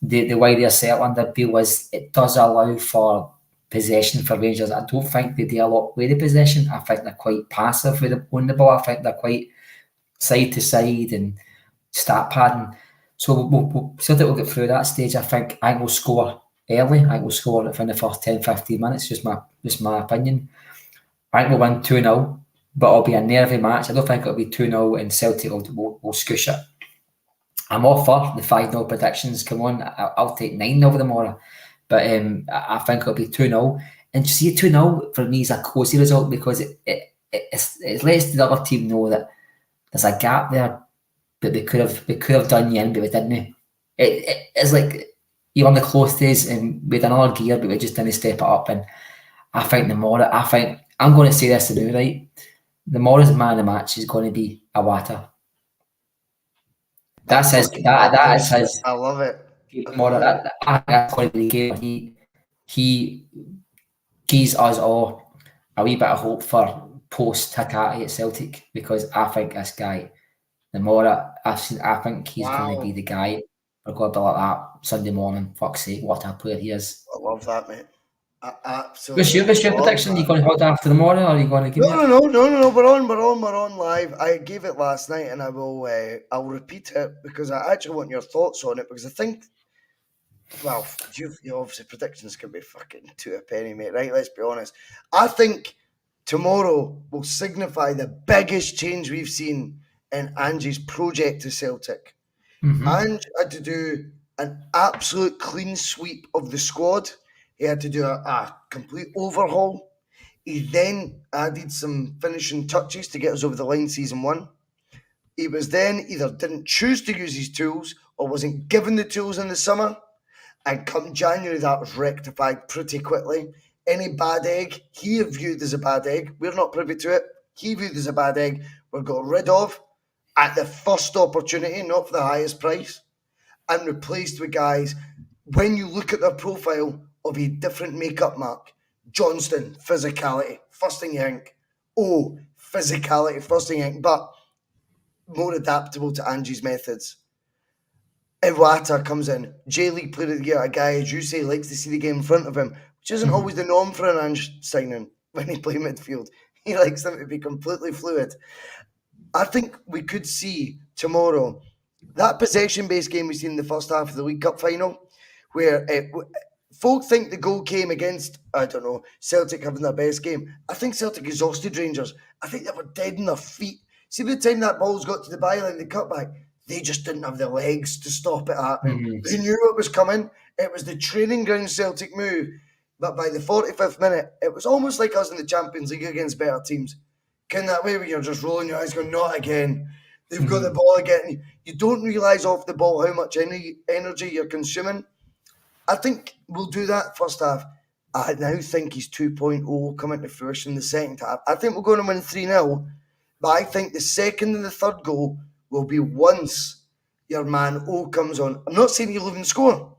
the way they're set under Beale is it does allow for possession for Rangers. I don't think they do a lot with the possession. I think they're quite passive with on the ball. I think they're quite side to side and start padding. So we'll Celtic will get through that stage. I think we'll score early. I think we'll score within the first 10-15 minutes. Just my opinion. I think we'll win 2-0, but it'll be a nervy match. I don't think it'll be 2-0 and Celtic will squish it. I'm all for the 5-0 predictions. Come on, I'll take 9-0 tomorrow. But I think it'll be 2-0. And to see 2-0 for me is a cosy result because it lets the other team know that there's a gap there that they could have done you in, but we didn't. It's like you're on the close days and with another gear, but we just didn't step it up. And I think I'm going to say this now, right? The Morris man of the match is going to be Awata. That is his. I love it. That's going to be the game. He gives us all a wee bit of hope for post Hakati at Celtic because I think this guy, the more I've seen, I think he's going to be the guy. We're going to be like that Sunday morning. Fuck's sake, what a player he is. I love that, mate. I absolutely. What's your prediction? Are you going to hold after the morning, or are you going to give No. We're on live. I gave it last night, and I'll repeat it because I actually want your thoughts on it because I think. Well, you obviously predictions can be fucking to a penny, mate. Right? Let's be honest. I think tomorrow will signify the biggest change we've seen in Angie's project to Celtic. Ange had to do an absolute clean sweep of the squad. He had to do a complete overhaul. He then added some finishing touches to get us over the line season 1. He was then either didn't choose to use his tools or wasn't given the tools in the summer. And come January, that was rectified pretty quickly. Any bad egg, he viewed as a bad egg. We're not privy to it. He viewed as a bad egg. We got rid of at the first opportunity, not for the highest price, and replaced with guys, when you look at their profile, of a different makeup, Mark. Johnston, physicality, first thing you think. Oh, physicality, first thing you think, but more adaptable to Angie's methods. Iwata comes in, J-League player of the year, a guy, as you say, likes to see the game in front of him, which isn't always the norm for an Ange signing when he plays midfield. He likes them to be completely fluid. I think we could see tomorrow that possession-based game we seen in the first half of the League Cup final, where folk think the goal came against, I don't know, Celtic having their best game. I think Celtic exhausted Rangers. I think they were dead on their feet. See, by the time that ball's got to the byline, the cutback, they just didn't have the legs to stop it happening. They knew it was coming. It was the training ground Celtic move. But by the 45th minute, it was almost like us in the Champions League against better teams. Kind of that way where you're just rolling your eyes going, not again. They've got the ball again. You don't realise off the ball how much energy you're consuming. I think we'll do that first half. I now think he's 2.0 will come into fruition in the second half. I think we're going to win 3-0, but I think the second and the third goal will be once your man O comes on. I'm not saying he'll even score.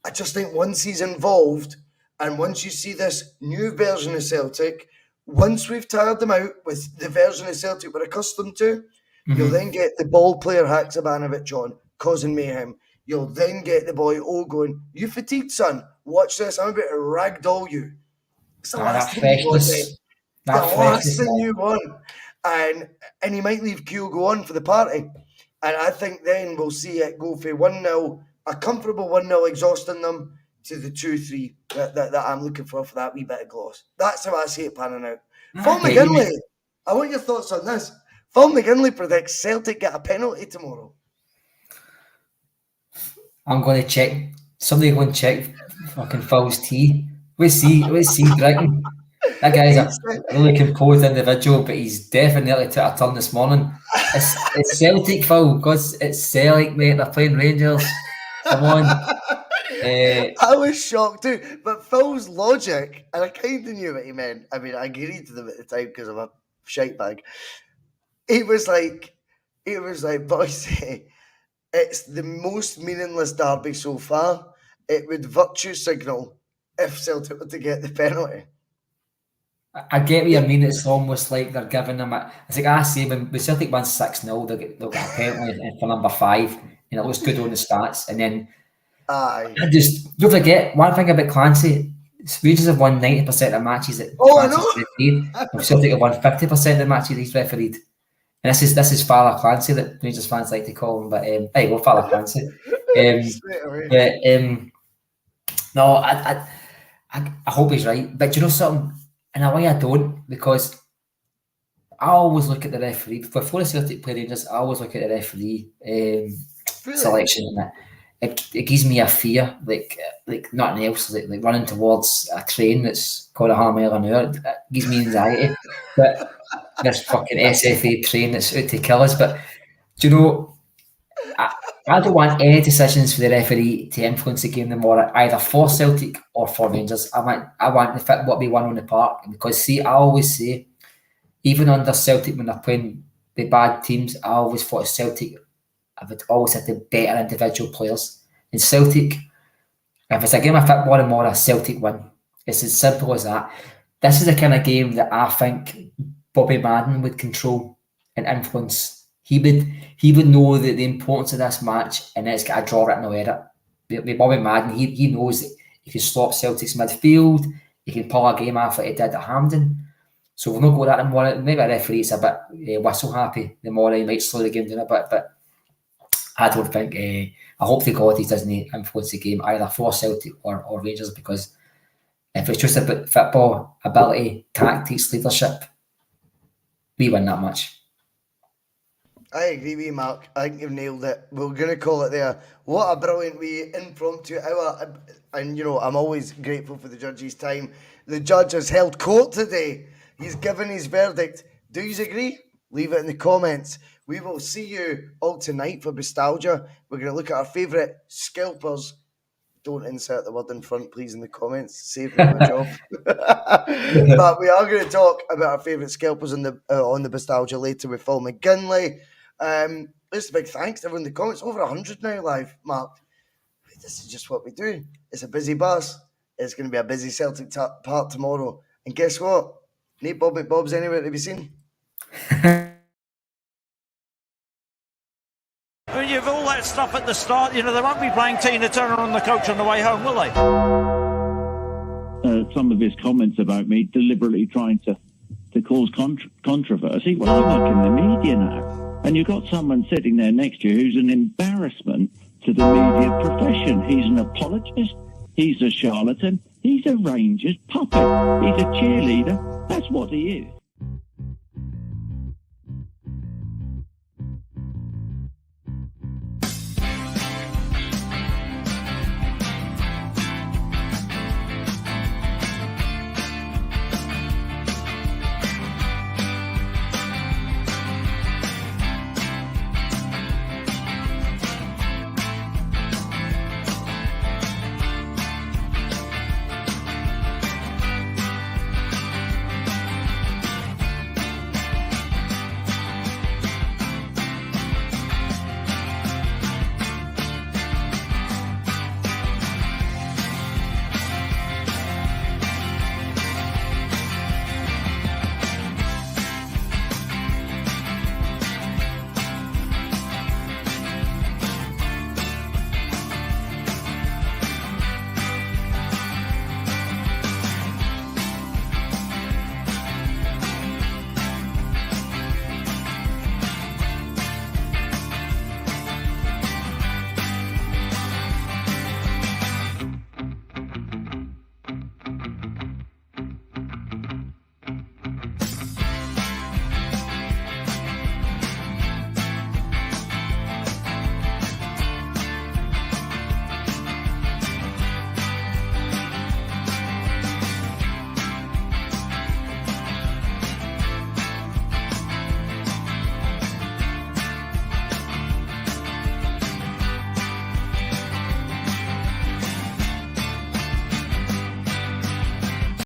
I just think once he's involved and once you see this new version of Celtic, once we've tired them out with the version of Celtic we're accustomed to, you'll then get the ball player Haksabanovic on, causing mayhem. You'll then get the boy O going, you fatigued, son? Watch this. I'm about to ragdoll you. It's the last thing you want, mate. The last thing you want. And he might leave Kyogo on for the party. And I think then we'll see it go for 1-0 a comfortable 1-0 exhausting them to the 2-3 that I'm looking for that wee bit of gloss. That's how I see it panning out. Phil McGinley, I want your thoughts on this. Phil McGinley predicts Celtic get a penalty tomorrow. I'm going to check. Somebody go and check fucking Phil's tea. Where's he drinking? That guy's a really composed individual, but he's definitely took a turn this morning. It's Celtic, Phil, because it's Celtic, mate. They're playing Rangers. Come on. I was shocked too, but Phil's logic, and I kind of knew what he meant. I mean, I agreed to them at the time because I'm a shite bag. He was like, Bhoycie, it's the most meaningless derby so far. It would virtue signal if Celtic were to get the penalty. I get what you mean. It's almost like they're giving them it's like I say, when Celtic wins 6-0, they'll get a penalty for number 5, and it looks good on the stats. And then aye. Just don't forget one thing about Clancy. Rangers have won 90% of matches that Clancy's refereed. Celtic have won 50% of the matches he's refereed. And this is Father Clancy that Rangers fans like to call him. But hey, well, Father Clancy. No, I hope he's right. But do you know something? In a way, I don't, because I always look at the referee before the Celtic play Rangers. I always look at the referee selection, and it gives me a fear, like nothing else, like running towards a train that's called a 100 mile an hour. It gives me anxiety. But this fucking SFA train that's out to kill us. But do you know, I don't want any decisions for the referee to influence the game tomorrow, either for Celtic or for Rangers. I want the fit what we won on the park, because see, I always say, even under Celtic when they're playing the bad teams, I always thought Celtic have always had the better individual players. In Celtic, if it's a game of football tomorrow, Celtic win. It's as simple as that. This is the kind of game that I think Bobby Madden would control and influence. He would know the importance of this match, and it's got a draw written all over it. With Bobby Madden, he knows that he can stop Celtic's midfield, he can pull a game off like he did at Hampden. So we'll not go that tomorrow. Maybe a referee's a bit whistle happy tomorrow. He might slow the game down a bit, but I don't think. I hope to God he doesn't influence the game either for Celtic or Rangers, because if it's just about football, ability, tactics, leadership, we win that match. I agree with you, Mark. I think you've nailed it. We're going to call it there. What a brilliant wee impromptu hour. And, you know, I'm always grateful for the judge's time. The judge has held court today. He's given his verdict. Do you agree? Leave it in the comments. We will see you all tonight for Nostalgia. We're going to look at our favourite scalpers. Don't insert the word in front, please, in the comments. Save me my job. But we are going to talk about our favourite scalpers on the Nostalgia later with Phil McGinley. Just a big thanks to everyone in the comments. Over 100 now live, Mark. This is just what we do. It's a busy bus. It's going to be a busy Celtic part tomorrow. And guess what? No Bob McBob's anywhere to be seen. I mean, you've all that stuff at the start. You know, they won't be playing Tina Turner on the coach on the way home, will they? Some of his comments about me deliberately trying to cause controversy. Well, I work in the media now. And you've got someone sitting there next to you who's an embarrassment to the media profession. He's an apologist. He's a charlatan. He's a Rangers puppet. He's a cheerleader. That's what he is.